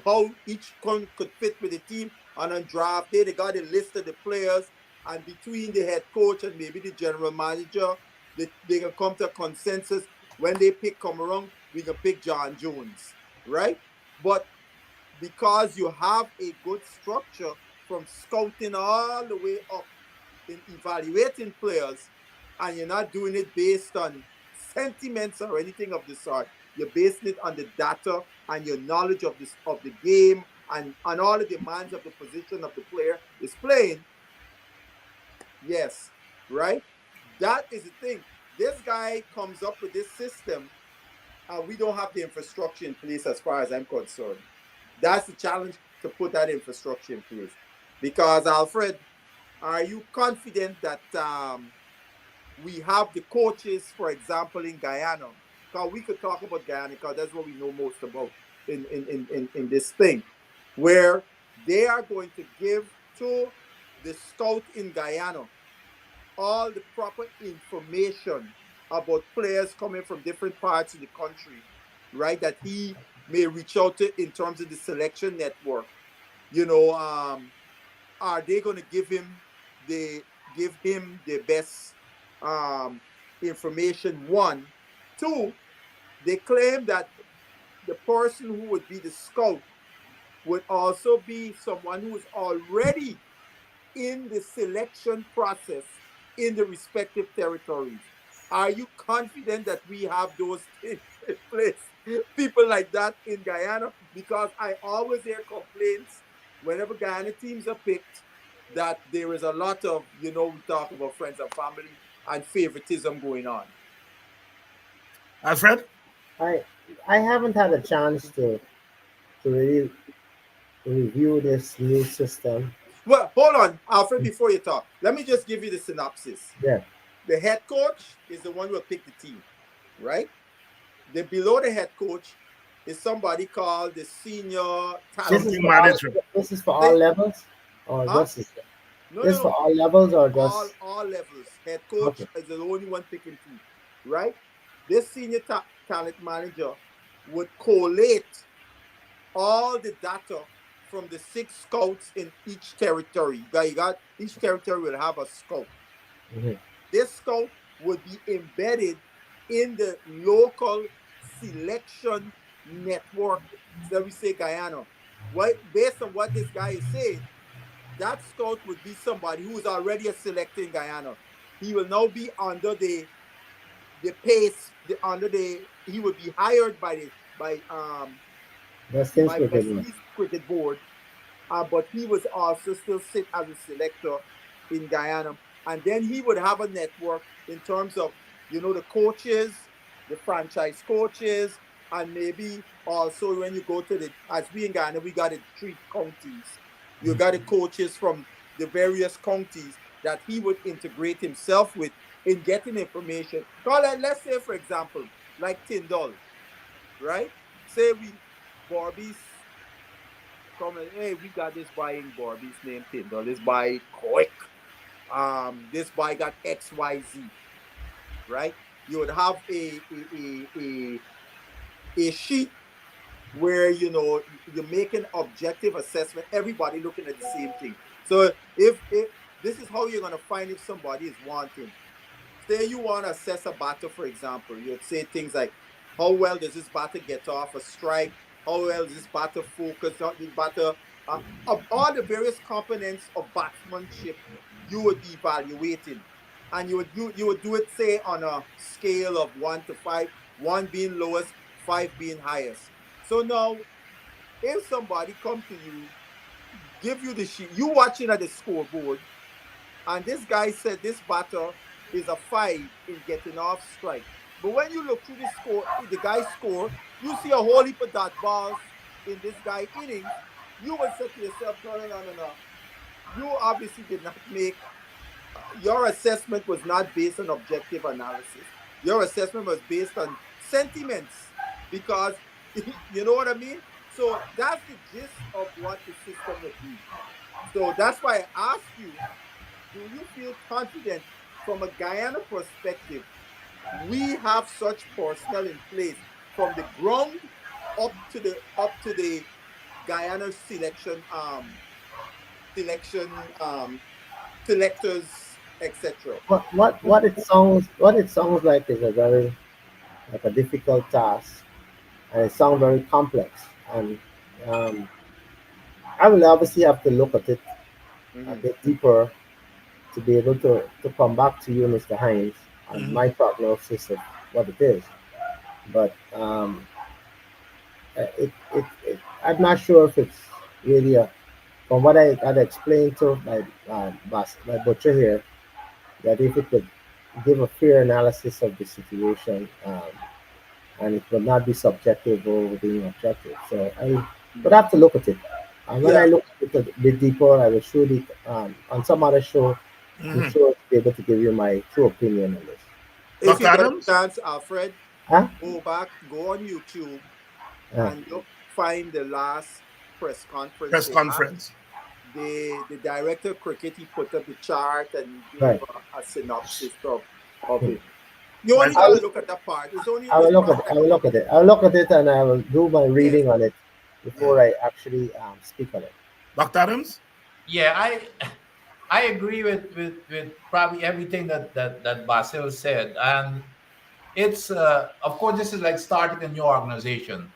K: how each one could fit with the team. And on draft day, they got a list of the players, and between the head coach and maybe the general manager, they can come to a consensus. When they come around, we can pick John Jones, right? But because you have a good structure from scouting all the way up in evaluating players, and you're not doing it based on sentiments or anything of the sort, you're basing it on the data and your knowledge of the game and all the demands of the position of the player is playing. Yes, right? That is the thing. This guy comes up with this system, and we don't have the infrastructure in place as far as I'm concerned. That's the challenge, to put that infrastructure in place. Because, Alfred, are you confident that we have the coaches, for example, in Guyana, because we could talk about Guyana because that's what we know most about in this thing, where they are going to give to the scout in Guyana all the proper information about players coming from different parts of the country, right? That he may reach out to in terms of the selection network. You know, are they going to give him the best um, information? One, two. They claim that the person who would be the scout would also be someone who is already in the selection process in the respective territories. Are you confident that we have those things in place? People like that in Guyana? Because I always hear complaints whenever Guyana teams are picked that there is a lot of, we talk about friends and family and favoritism going on.
H: Alfred?
J: I I haven't had a chance to really review this new system.
K: Well, hold on, Alfred, before you talk. Let me just give you the synopsis.
J: Yeah.
K: The head coach is the one who will pick the team, right? Below the head coach is somebody called the senior talent.
H: Something manager.
J: This is for all levels, or
K: Huh?
J: just this
K: No,
J: this for
K: no,
J: all levels, or just
K: all levels. Head coach
J: okay?
K: is the only one picking team, right? This senior talent manager would collate all the data from the 6 scouts in each territory. You got each territory will have a scout.
J: Mm-hmm.
K: This scout would be embedded in the local selection network. So we say Guyana. Based on what this guy is saying, that scout would be somebody who is already a selector in Guyana. He will now be under the pace, he would be hired
J: That's things
K: by
J: cricket.
K: West Indies Cricket Board, but he was also still sit as a selector in Guyana. And then he would have a network in terms of, the coaches, the franchise coaches, and maybe also when you go to as we in Guyana, we got the 3 counties. You got the coaches from the various counties that he would integrate himself with in getting information. Let's say, for example, like Tyndall, right? Say Barbies come and, hey, we got this boy in Barbies named Tyndall. This boy quick. This boy got XYZ, right? You would have a sheet where you make an objective assessment, everybody looking at the same thing. So if this is how you're gonna find if somebody is wanting. Say you want to assess a batter, for example, you'd say things like, how well does this batter get off a strike? How well does this batter focus on this batter? Of all the various components of batsmanship, you would be evaluating, and you would do it, say, on a scale of 1 to 5, 1 being lowest, 5 being highest. So now, if somebody come to you, give you the sheet, you watching at the scoreboard, and this guy said this batter is a 5 in getting off strike. But when you look through the guy's score, you see a whole heap of dot balls in this guy's innings. You would say to yourself, no. You obviously did not make, your assessment was not based on objective analysis. Your assessment was based on sentiments, because you know what I mean? So that's the gist of what the system would be. So that's why I ask you, do you feel confident from a Guyana perspective? We have such personnel in place from the ground up to the Guyana selectors, etc.
J: What it sounds like is a very like a difficult task, and it sounds very complex. And um, I will obviously have to look at it a
K: Mm-hmm.
J: bit deeper to be able to come back to you, Mr. Hines, on
H: Mhm.
J: my prognosis of what it is. But I'm not sure if it's really from what I had explained to my butcher here, that if it could give a fair analysis of the situation, and it would not be subjective or being objective. So I would have to look at it. And when I
K: Yeah.
J: look at it a bit deeper, I will surely, on some other show, I'm
H: Mhm.
J: sure to be able to give you my true opinion on this.
K: If
H: Dr.
K: you get a
H: Adams?
K: chance, Alfred,
J: Huh?
K: Go on YouTube
J: Uh,
K: and look, find the last press conference
H: Press
K: they had.
H: conference.
K: The director of cricket, he put up the chart and he gave
J: right.
K: a synopsis of it. You only
H: Right.
K: gotta look at that part.
J: I will
K: It's
J: look at
K: probably
J: it.
K: like
J: I will look at it. I'll look at it and I will do my
K: yes,
J: reading on it before I actually speak on it.
H: Dr. Adams?
I: Yeah, I agree with probably everything that Basil said, and it's of course this is like starting a new organization,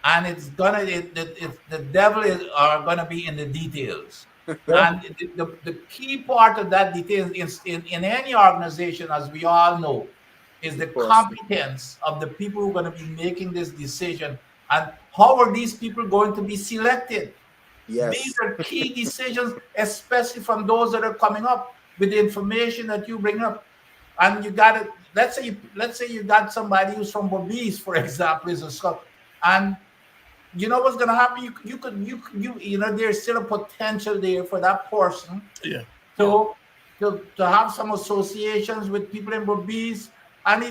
I: and it's gonna it's the devil are gonna be in the details,
J: Yeah.
I: and the key part of that detail is in any organization, as we all know, is
K: the
I: the
K: person.
I: competence of the people who are going to be making this decision, and how are these people going to be selected. These
K: Yes,
I: are key decisions, especially from those that are coming up with the information that you bring up. And you got it. Let's say you got somebody who's from Bobby's, for example, is a scout, and you know what's going to happen. You know there's still a potential there for that person
H: Yeah.
I: to to have some associations with people in Bobby's, and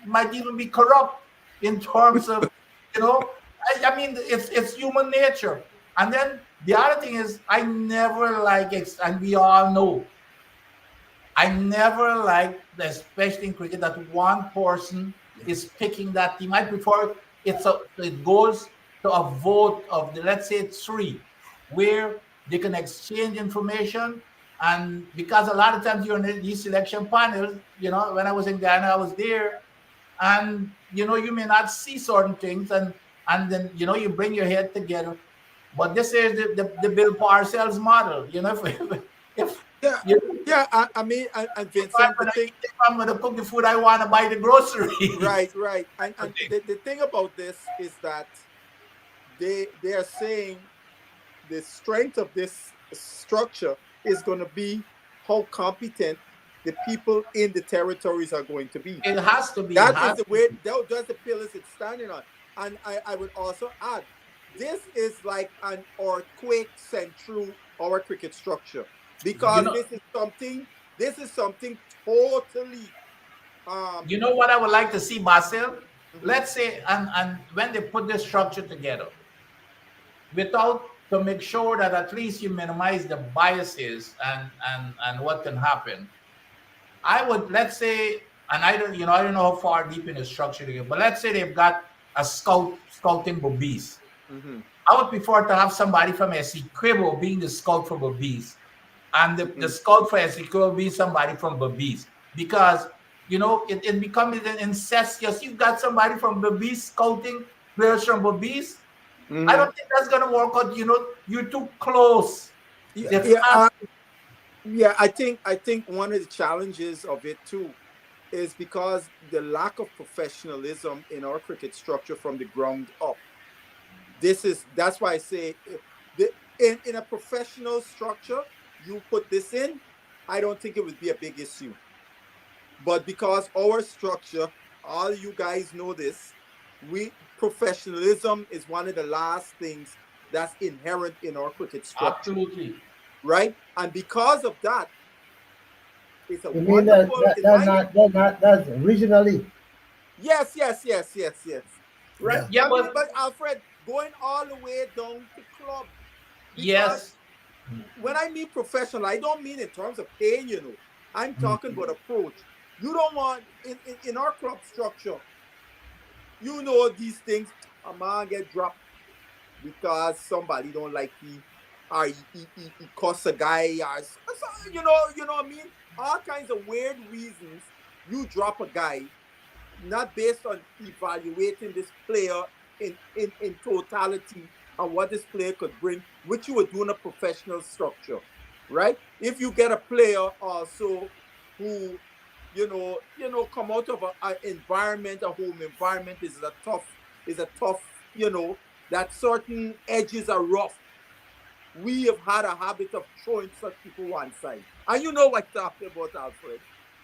I: might even be corrupt in terms of, you know, I mean it's human nature. And then the other thing is I never like it, and we all know I never like, especially in cricket, that one person is picking that team. I prefer it goes to a vote of the, let's say, three, where they can exchange information. And because a lot of times you're in these selection panels, you know, when I was in Ghana, I was there, and you know, you may not see certain things, and then you know you bring your head together. But this is the Bill Parcells model, you know, if
K: yeah,
I: you
K: yeah. I mean, and Vincent, the thing,
I: if I'm gonna cook the food I want to buy the
K: right,
I: groceries.
K: right, and the thing about this is that they are saying the strength of this structure is going to be how competent the people in the territories are going to be.
I: It has to be. It
K: That is
I: has
K: the
I: to
K: way.
I: be.
K: That's the pillars it's standing on. And I would also add, this is like an earthquake sent through our cricket structure
I: You
K: because
I: know.
K: This is something totally.
I: You know what I would like to see, Marcel?
K: Mhm,
I: Let's say, and when they put this structure together, without to make sure that at least you minimize the biases and what can happen. I would, let's say, and I don't know how far deep in the structure they go, but let's say they've got a scouting Bobbies.
K: mhm,
I: I would prefer to have somebody from SC Quibble being the scout for Bobbies, and the
K: mhm.
I: scout for SC Quibble being somebody from Bobbies, because you know it becomes an incestuous. You've got somebody from Bobbies scouting players from Bobbies. I
K: Mhm.
I: don't think that's gonna work out. You know, you're too close.
K: Yeah,
I: It
K: yeah,
I: has
K: yeah. I think one of the challenges of it too is because the lack of professionalism in our cricket structure from the ground up. That's why I say in a professional structure, you put this in, I don't think it would be a big issue. But because our structure, all you guys know this, we professionalism is one of the last things that's inherent in our cricket structure,
I: absolutely.
K: right? And because of that, it's a
J: You mean that
K: wonderful,
J: that
K: in
J: that
K: my
J: not that not that's regionally?
K: yes, yes, yes, yes, yes. Right?
H: Yeah.
I: Yeah,
K: I mean,
I: but
K: but Alfred, going all the way down to club, because
I: yes.
K: when I mean professional, I don't mean in terms of paying, you know. I'm talking about approach. You don't want in our club structure, you know these things, a man get dropped because somebody don't like he or he cuss a guy or you know what I mean? All kinds of weird reasons you drop a guy not based on evaluating this player in totality and what this player could bring, which you would do in a professional structure, right? If you get a player also who, come out of a environment, a home environment is a tough, that certain edges are rough. We have had a habit of throwing such people one side. And you know what I'm talking about, Alfred.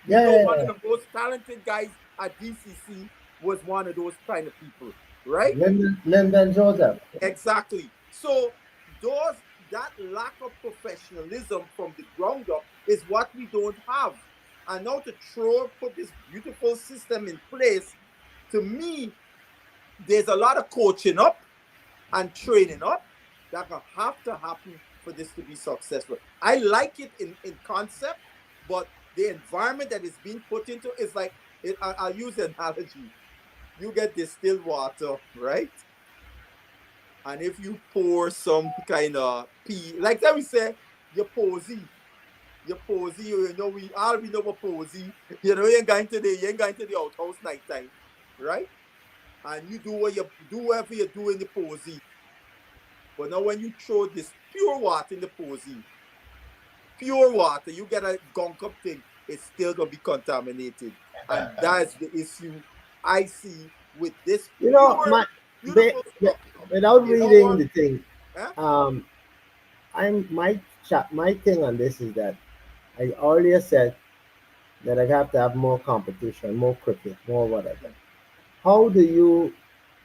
K: You
J: Yeah,
K: know,
J: yeah,
K: one of
J: yeah.
K: the most talented guys at DCC was one of those kind of people, right?
J: Lyndon Joseph.
K: Exactly. So those that lack of professionalism from the ground up is what we don't have. And now to put this beautiful system in place, to me, there's a lot of coaching up and training up that will have to happen for this to be successful. I like it in concept, but the environment that is being put into is like, I'll use an analogy. You get distilled water, right? And if you pour some kind of pea, like that we say, your posy, you know, we know what posy. You know, you ain't going to the outhouse nighttime, right? And you do whatever you do in the posy. But now when you throw this pure water in the posy, pure water, you get a gunk up thing, it's still gonna be contaminated. And that's the issue I see with this
J: You know,
K: pure, beautiful stuff.
J: without
K: They don't
J: reading
K: want,
J: the thing,
K: huh?
J: my thing on this is that I earlier said that I have to have more competition, more cricket, more whatever. How do you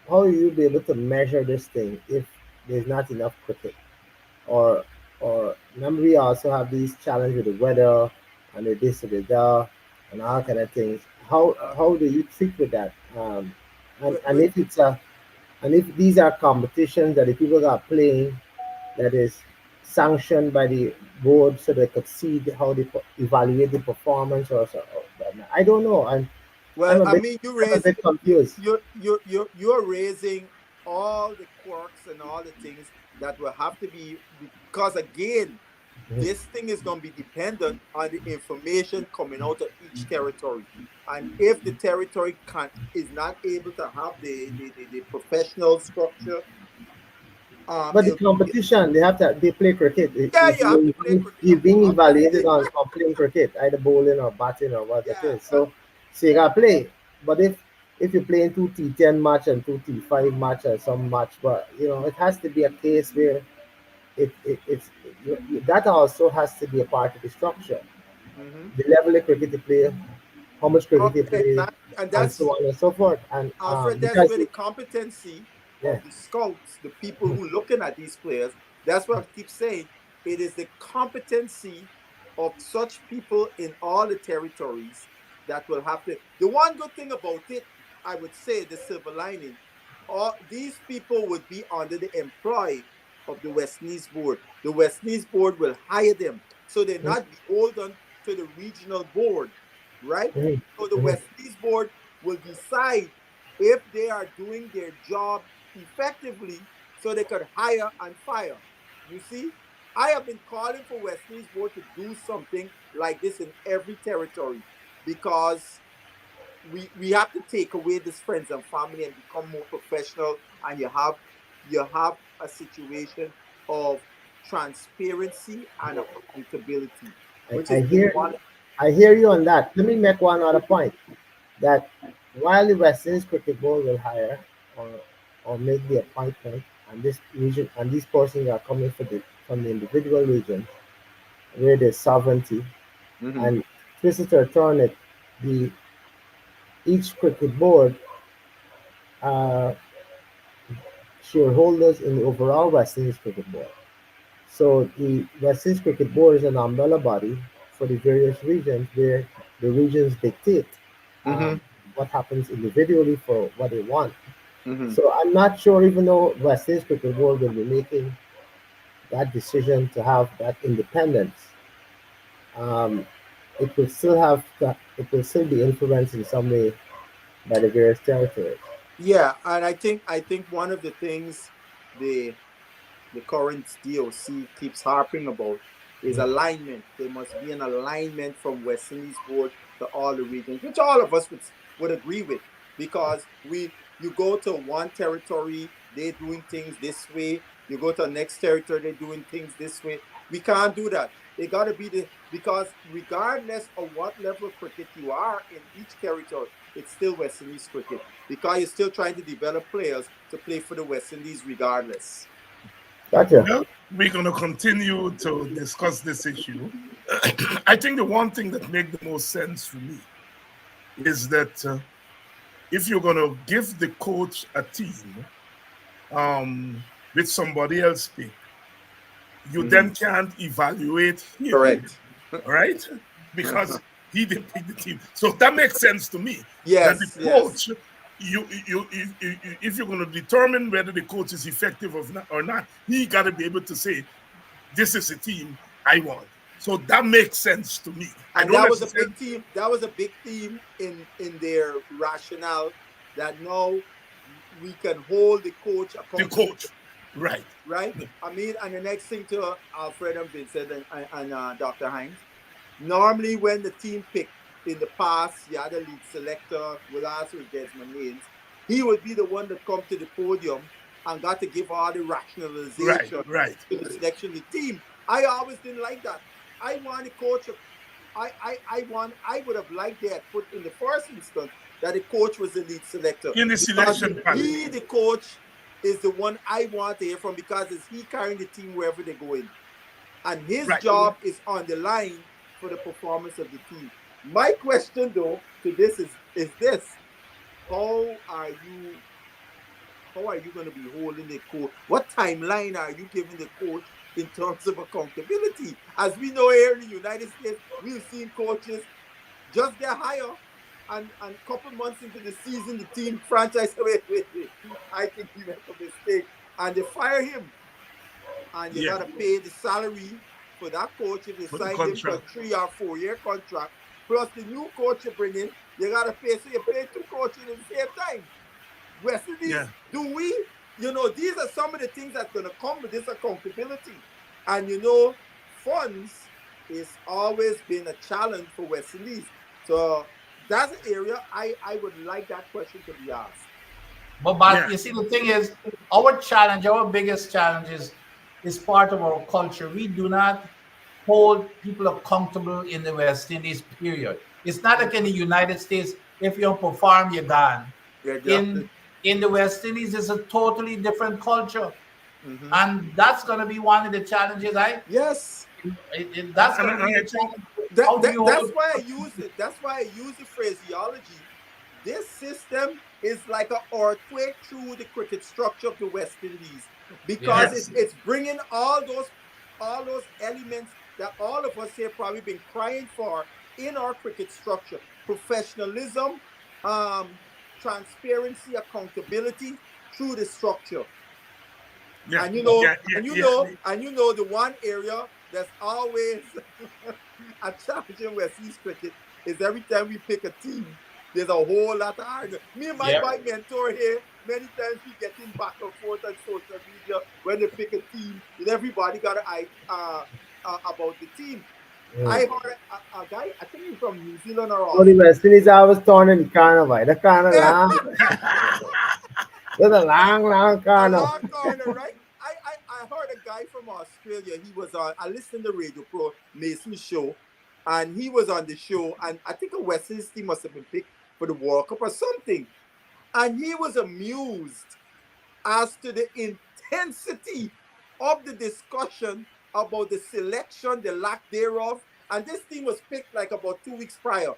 J: how will you be able to measure this thing if there's not enough cricket? Or remember we also have these challenges with the weather and the this and the that and all kind of things. How do you treat with that? And
K: With,
J: if it's a and if these are competitions that the people are playing that is sanctioned by the board so they could see how they evaluate the performance I don't know.
K: well, I mean,
J: I'm a bit confused.
K: you're raising all the quirks and all the things that will have to be, because again,
J: Mhm.
K: this thing is going to be dependent on the information coming out of each territory. And if the territory is not able to have the professional structure,
J: But the
K: it'll be,
J: competition, they play cricket.
K: yeah, you have to play cricket,
J: You're being
K: I'm just
J: evaluated
K: saying,
J: on playing cricket, either bowling or batting or what it
K: yeah,
J: is. So you gotta play. But if you're playing two T10 match and two T5 match or some match, but it has to be a case where that also has to be a part of the structure.
K: hmm
J: The level of cricket you play, how much cricket you play,
K: exactly. And
J: and so
K: that's,
J: on and so forth. And
K: Alfred, that's
J: because
K: where the competency
J: yeah,
K: of the scouts, the people who looking at these players, that's what I keep saying. It is the competency of such people in all the territories that will have to. The one good thing about it, I would say, the silver lining, all these people would be under the employ of the West Indies board. The West Indies board will hire them, so they're not beholden to the regional board, right?
J: mhm,
K: So the
J: mhm.
K: West Indies board will decide if they are doing their job effectively so they could hire and fire. You see, I have been calling for West Indies board to do something like this in every territory, because we have to take away this friends and family and become more professional, and you have a situation of transparency and accountability, which
J: I
K: is the
J: hear
K: one.
J: I hear you on that. Let me make one other point that while the West Indies cricket board will hire or make the appointment, and this region and these persons are coming from the individual region where there's sovereignty,
K: Mhm.
J: and twist it or turn it, the each cricket board are shareholders in the overall West Indies cricket board. So the West Indies cricket board is an umbrella body for the various regions where the regions dictate
K: Mhm.
J: um, what happens individually for what they want.
K: Mhm.
J: So I'm not sure, even though West Indies cricket board will be making that decision to have that independence, um, it will still be influenced in some way by the various territories.
K: Yeah, and I think one of the things the the current DOC keeps harping about is alignment. There must be an alignment from West Indies board to all the regions, which all of us would agree with, because you go to one territory, they're doing things this way. You go to the next territory, they're doing things this way. We can't do that. They got to be because regardless of what level of cricket you are in each territory, it's still West Indies cricket, because you're still trying to develop players to play for the West Indies regardless.
J: Gotcha.
H: Well, we're going to continue to discuss this issue. I think the one thing that makes the most sense for me is that if you're going to give the coach a team with somebody else pick, you
K: Mhm.
H: then can't evaluate him,
K: Correct.
H: right? Because he didn't pick the team. So that makes sense to me that the
K: Yes, yes.
H: coach, if you're going to determine whether the coach is effective or not, he got to be able to say, this is a team I want. So that makes sense to me.
K: And that was a big team. That was a big theme in their rationale that now we can hold the coach accountable.
H: The coach, right?
K: Right. I mean, and the next thing to Alfred and Vincent and Dr. Hines. Normally, when the team picked in the past, you had a lead selector. Will also with Desmond Haynes. He would be the one that come to the podium and got to give all the rationalization to the selection of the team. I always didn't like that. I want a coach. I would have liked that put in the first instance that the coach was the lead selector.
H: In the selection panel.
K: He, the coach, is the one I want to hear from because it's he carrying the team wherever they go in. And his job is on the line for the performance of the team. My question, though, to this is this. How are you going to be holding the coach? What timeline are you giving the coach in terms of accountability? As we know here in the United States, we've seen coaches just get hired and a couple months into the season, the team franchise, wait, I think he made a mistake. And they fire him. And you got to pay the salary for that coach if you sign him for a 3 or 4 year contract. Plus the new coach you bring in, you got to pay. So you pay two coaches at the same time. West Indies, do we? These are some of the things that's going to come with this accountability. And, funds is always been a challenge for West Indies. So that's an area I would like that question to be asked.
I: But you see, the thing is, our challenge, our biggest challenge is part of our culture. We do not hold people accountable in the West Indies, period. It's not like in the United States, if you don't perform, you're gone. In the West Indies, it's a totally different culture. Mm-hmm. And that's going to be one of the challenges.
K: Yes.
I: That's going to be the challenge.
K: That's why I use it. That's why I use the phraseology. This system is like an earthquake through the cricket structure of the West Indies because it's bringing all those elements that all of us here probably been crying for in our cricket structure: professionalism, transparency, accountability through the structure. Yeah. And the one area that's always a challenge in West East cricket is every time we pick a team, there's a whole lot of argument. Me and my mentor here, many times we get in back and forth on social media when they pick a team, and everybody got an eye about the team. Yeah. I heard a guy, I think he's from New Zealand or all.
J: The West Indies always torn in Carnival. The Carnival. There's a long corner.
K: Long corner, right? I heard a guy from Australia. He was on, I listened to Radio Pro Mason's show, and he was on the show, and I think a West Indies team must have been picked for the World Cup or something. And he was amused as to the intensity of the discussion about the selection, the lack thereof. And this team was picked like about 2 weeks prior.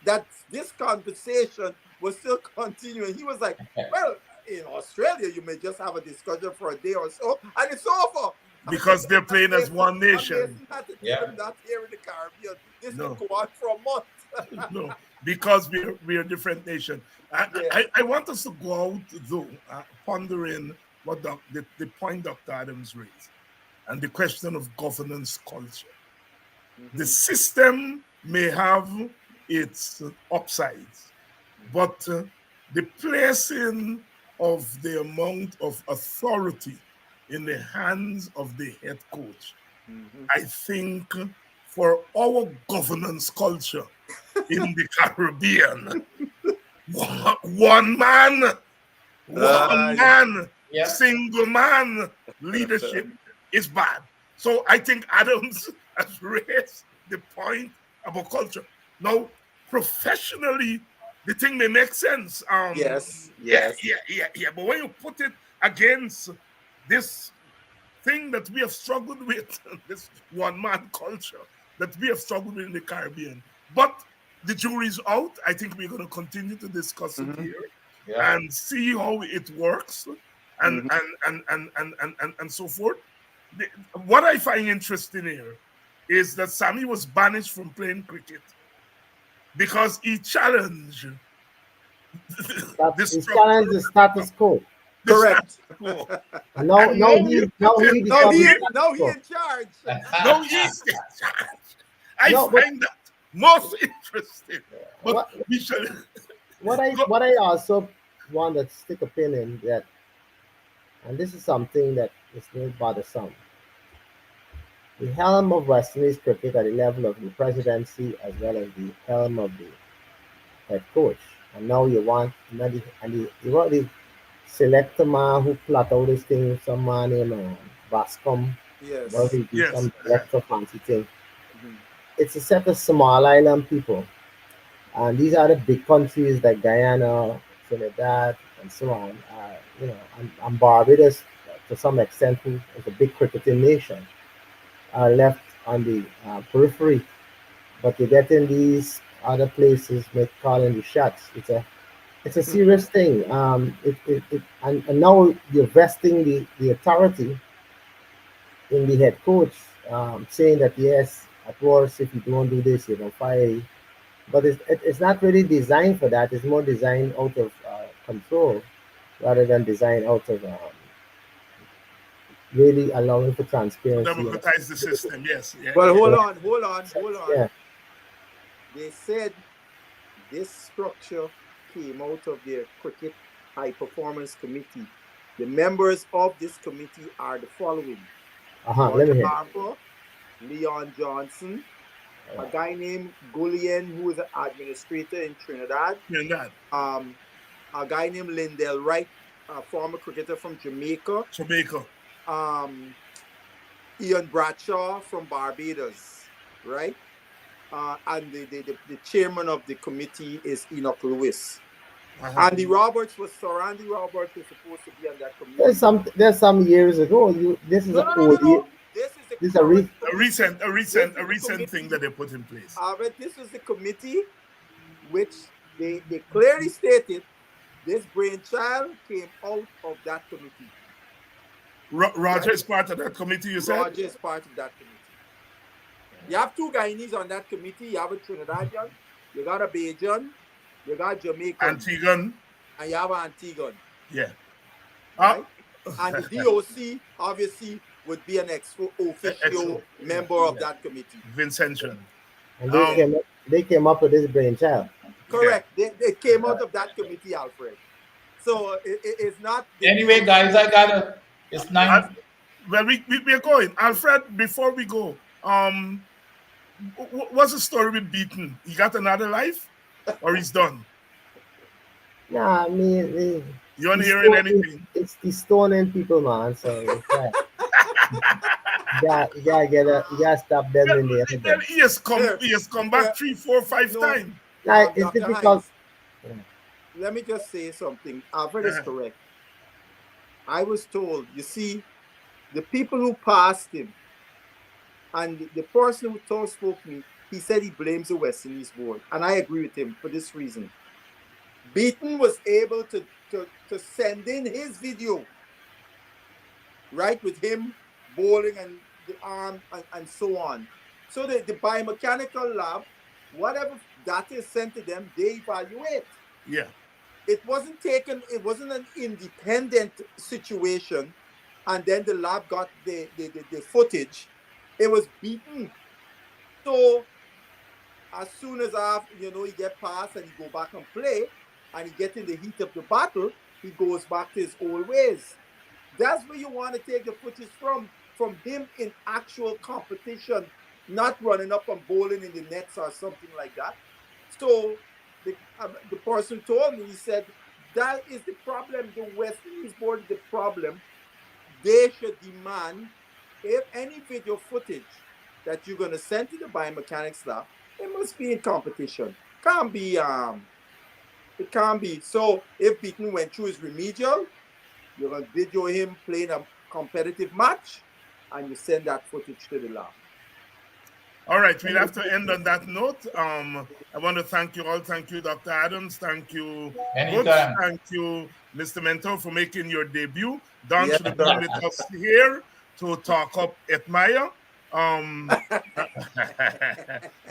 K: That this conversation was still continuing. He was like, well, in Australia, you may just have a discussion for a day or so, and it's over.
H: Because they're playing as one nation.
K: Not here in the Caribbean. This will go on for a month.
H: No, because we're a different nation. I want us to go out, though, pondering what the point Dr. Adams raised, and the question of governance culture. Mm-hmm. The system may have its upsides, but the placing of the amount of authority in the hands of the head coach, I think for our governance culture in the Caribbean, one man, single man leadership is bad. So I think Adams has raised the point about culture. Now, professionally, the thing may make sense.
K: Yes.
H: But when you put it against this thing that we have struggled with, this one-man culture that we have struggled with in the Caribbean, but the jury's out. I think we're going to continue to discuss it here and see how it works and so forth. What I find interesting here is that Sammy was banished from playing cricket because he challenged
J: He's challenged the status quo.
K: Correct.
J: And now
H: And
J: he
K: Now
J: becomes
K: he
J: the
K: now
J: status
K: he
J: quo.
K: in charge.
H: no, he's in charge. I
J: No, but
H: find that most interesting. But
J: what
H: we should go.
J: what I also want to stick a pin in that, and this is something that is very bothersome. The helm of West Indies cricket at the level of the presidency as well as the helm of the head coach. And now you want the selector man who plot out this thing, some man named Bascom, where
K: Yes.
J: he do
H: Yes.
J: some director fancy thing.
K: Mhm.
J: It's a set of small island people. And these are the big countries like Guyana, Trinidad, and so on. And Barbados, to some extent, who is a big cricketing nation, are left on the periphery. But you get in these other places, make calling the shots. It's a serious thing. And now you're vesting the authority in the head coach, saying that yes, at worst, if you don't do this, you're gonna fire you. But it's not really designed for that. It's more designed out of control rather than designed out of really allowing for
H: To
J: transparency.
H: democratize the system. Yes. Yeah.
K: Well,
H: Yeah.
K: hold on.
J: Yeah.
K: They said this structure came out of their cricket high performance committee. The members of this committee are the following:
J: Let me
K: Roger
J: hear.
K: Harper, Leon Johnson, a guy named Gullion, who is an administrator in Trinidad,
H: Trinidad,
K: a guy named Lindell Wright, a former cricketer from Jamaica,
H: Jamaica.
K: um, Ian Bradshaw from Barbados, right? And the chairman of the committee is Enoch Lewis. Andy Roberts Sir Andy Roberts was supposed to be on that committee.
J: There's some years ago. This is
K: No,
J: an
K: no, no, no,
J: old year.
K: no. This is the
J: This is a
K: current
H: A recent thing that they put in place.
K: This was the committee which they clearly stated this brainchild came out of that committee.
H: Roger is part of that committee, you said?
K: Roger is part of that committee. You have two Guyanese on that committee. You have a Trinidadian, you got a Bajan, you got Jamaican,
H: Antiguan,
K: and you have an Antiguan.
H: yeah.
K: Right? And the DOC obviously would be an official member of that committee.
H: Vincentian.
J: And they came up with this brainchild.
K: Correct. Yeah. They came out of that committee, Alfred. So it's not.
I: Anyway, guys, it's 9.
H: Well, we're going. Alfred, before we go, what's the story with Beaton? He got another life, or he's done?
J: Nah, I mean,
H: you aren't hearing anything.
J: It's the stoning people, man. So you gotta stop them in the
H: Well, he has come back 3, 4, 5 times.
J: Like, it's difficult.
K: Let me just say something. Alfred is correct. I was told, you see, the people who passed him, and the person who spoke to me, he said he blames the West Indies board. And I agree with him for this reason. Beaton was able to send in his video, right, with him bowling and the arm and so on. So the biomechanical lab, whatever data is sent to them, they evaluate.
H: Yeah.
K: It wasn't an independent situation, and then the lab got the footage. It was Beaton. So as soon as he get past and he go back and play, and he get in the heat of the battle, he goes back to his old ways. That's where you want to take the footage from him in actual competition, not running up and bowling in the nets or something like that. So the person told me, he said, that is the problem. The West Indies board is the problem. They should demand, if any video footage that you're going to send to the biomechanics lab, it must be in competition. It can't be. So if Beaton went through his remedial, you're going to video him playing a competitive match, and you send that footage to the lab.
H: All right, we'll have to end on that note. I want to thank you all. Thank you, Dr. Adams. Thank you, Butch. Thank you, Mr. Mentor, for making your debut. Don should have been with us here to talk up Hetmeyer.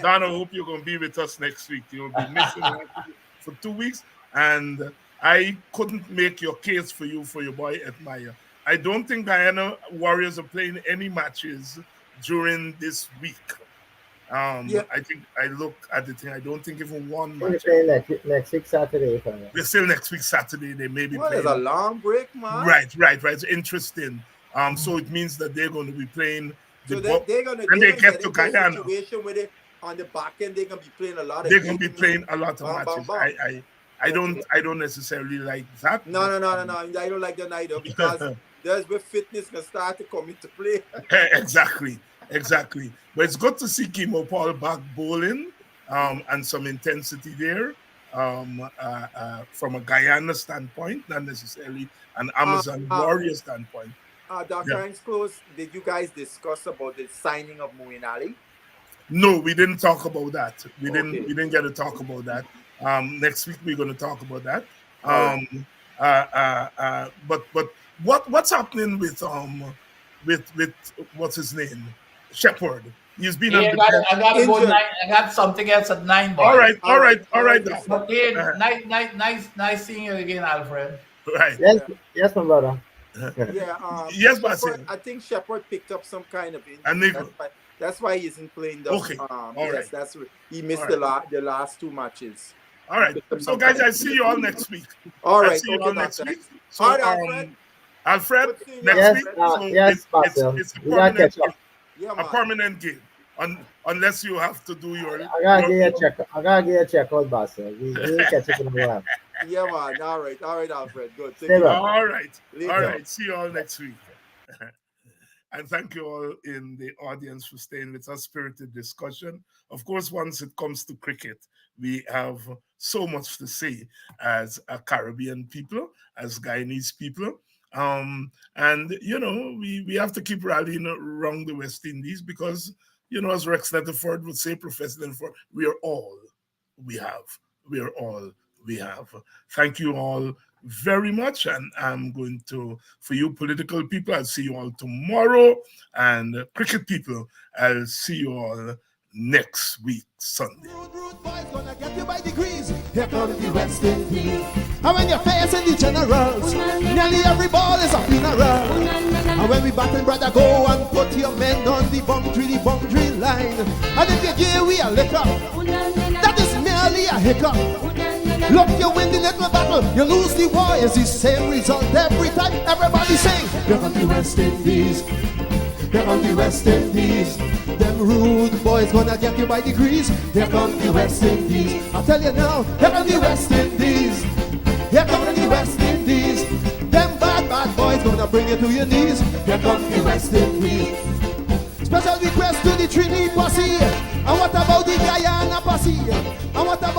H: Don, I hope you're going to be with us next week. You'll be missing for 2 weeks. and I couldn't make your case for you for your boy Hetmeyer. I don't think Guyana Warriors are playing any matches during this week. I think I look at the thing. I don't think even one
J: They're
H: match.
J: playing next week Saturday.
H: They're still next week Saturday. They may be
K: Well,
H: playing.
K: it's a long break, man.
H: Right. It's interesting. So it means that they're going to be playing.
K: So they're going to
H: get to Guyana.
K: Situation where they on the back end they're going to be playing a lot of.
H: They're going to be playing a lot of matches.
K: Bam.
H: I don't necessarily like that.
K: No. I don't like that either because there's where fitness can start to come into play.
H: Exactly. But it's good to see Kimo Paul back bowling and some intensity there from a Guyana standpoint, not necessarily an Amazon Warrior standpoint.
K: Dr. Hanks Close, did you guys discuss about the signing of Muin Ali?
H: No, we didn't talk about that. We didn't get to talk about that. Next week we're going to talk about that. But what's happening with what's his name? Shepherd. He's been
I: I got something else at 9.
H: All right.
I: Okay, nice seeing you again, Alfred.
H: Right.
J: Yes, my brother.
H: Yes, Basil.
K: I think Shepherd picked up some kind of injury. That's why he isn't playing the.
H: Okay.
K: Yes, that's he missed the last 2 matches.
H: All right. So, guys, I see you all next week.
K: All right.
H: See you all next week. So,
K: all right,
H: Alfred, next week.
J: It's
H: a permanent game. Unless you have to do your.
J: I gotta get a check out, Basil. We catch up in the world.
K: Yeah, man. All right, Alfred. Good.
H: All right. See you all next week. And thank you all in the audience for staying with us. Spirited discussion. Of course, once it comes to cricket, we have so much to say as a Caribbean people, as Guyanese people. And, we have to keep rallying around the West Indies because, as Rex Netherford would say, Professor Netherford, we are all we have. We are all we have. Thank you all very much. And I'm going to, for you political people, I'll see you all tomorrow. And cricket people, I'll see you all next week, Sunday.
A: Rude boys gonna get you by degrees. Here comes the West Indies. And when you're facing the generals, nearly every ball is a funeral. And when we batting, brother, go and put your men on the boundary line. And if you give we a liquor, that is merely a hiccup. Look, you win the little battle, you lose the war. It's the same result every time. Everybody sing. Here come the West Indies. Here come the West Indies. Them rude boys gonna get you by degrees. Here come the West Indies. I tell you now, here come the West Indies. Here come the West Indies. Them bad boys gonna bring you to your knees. Here come the West Indies. Special request to the Trinity posse. And what about the Guyana posse? And what about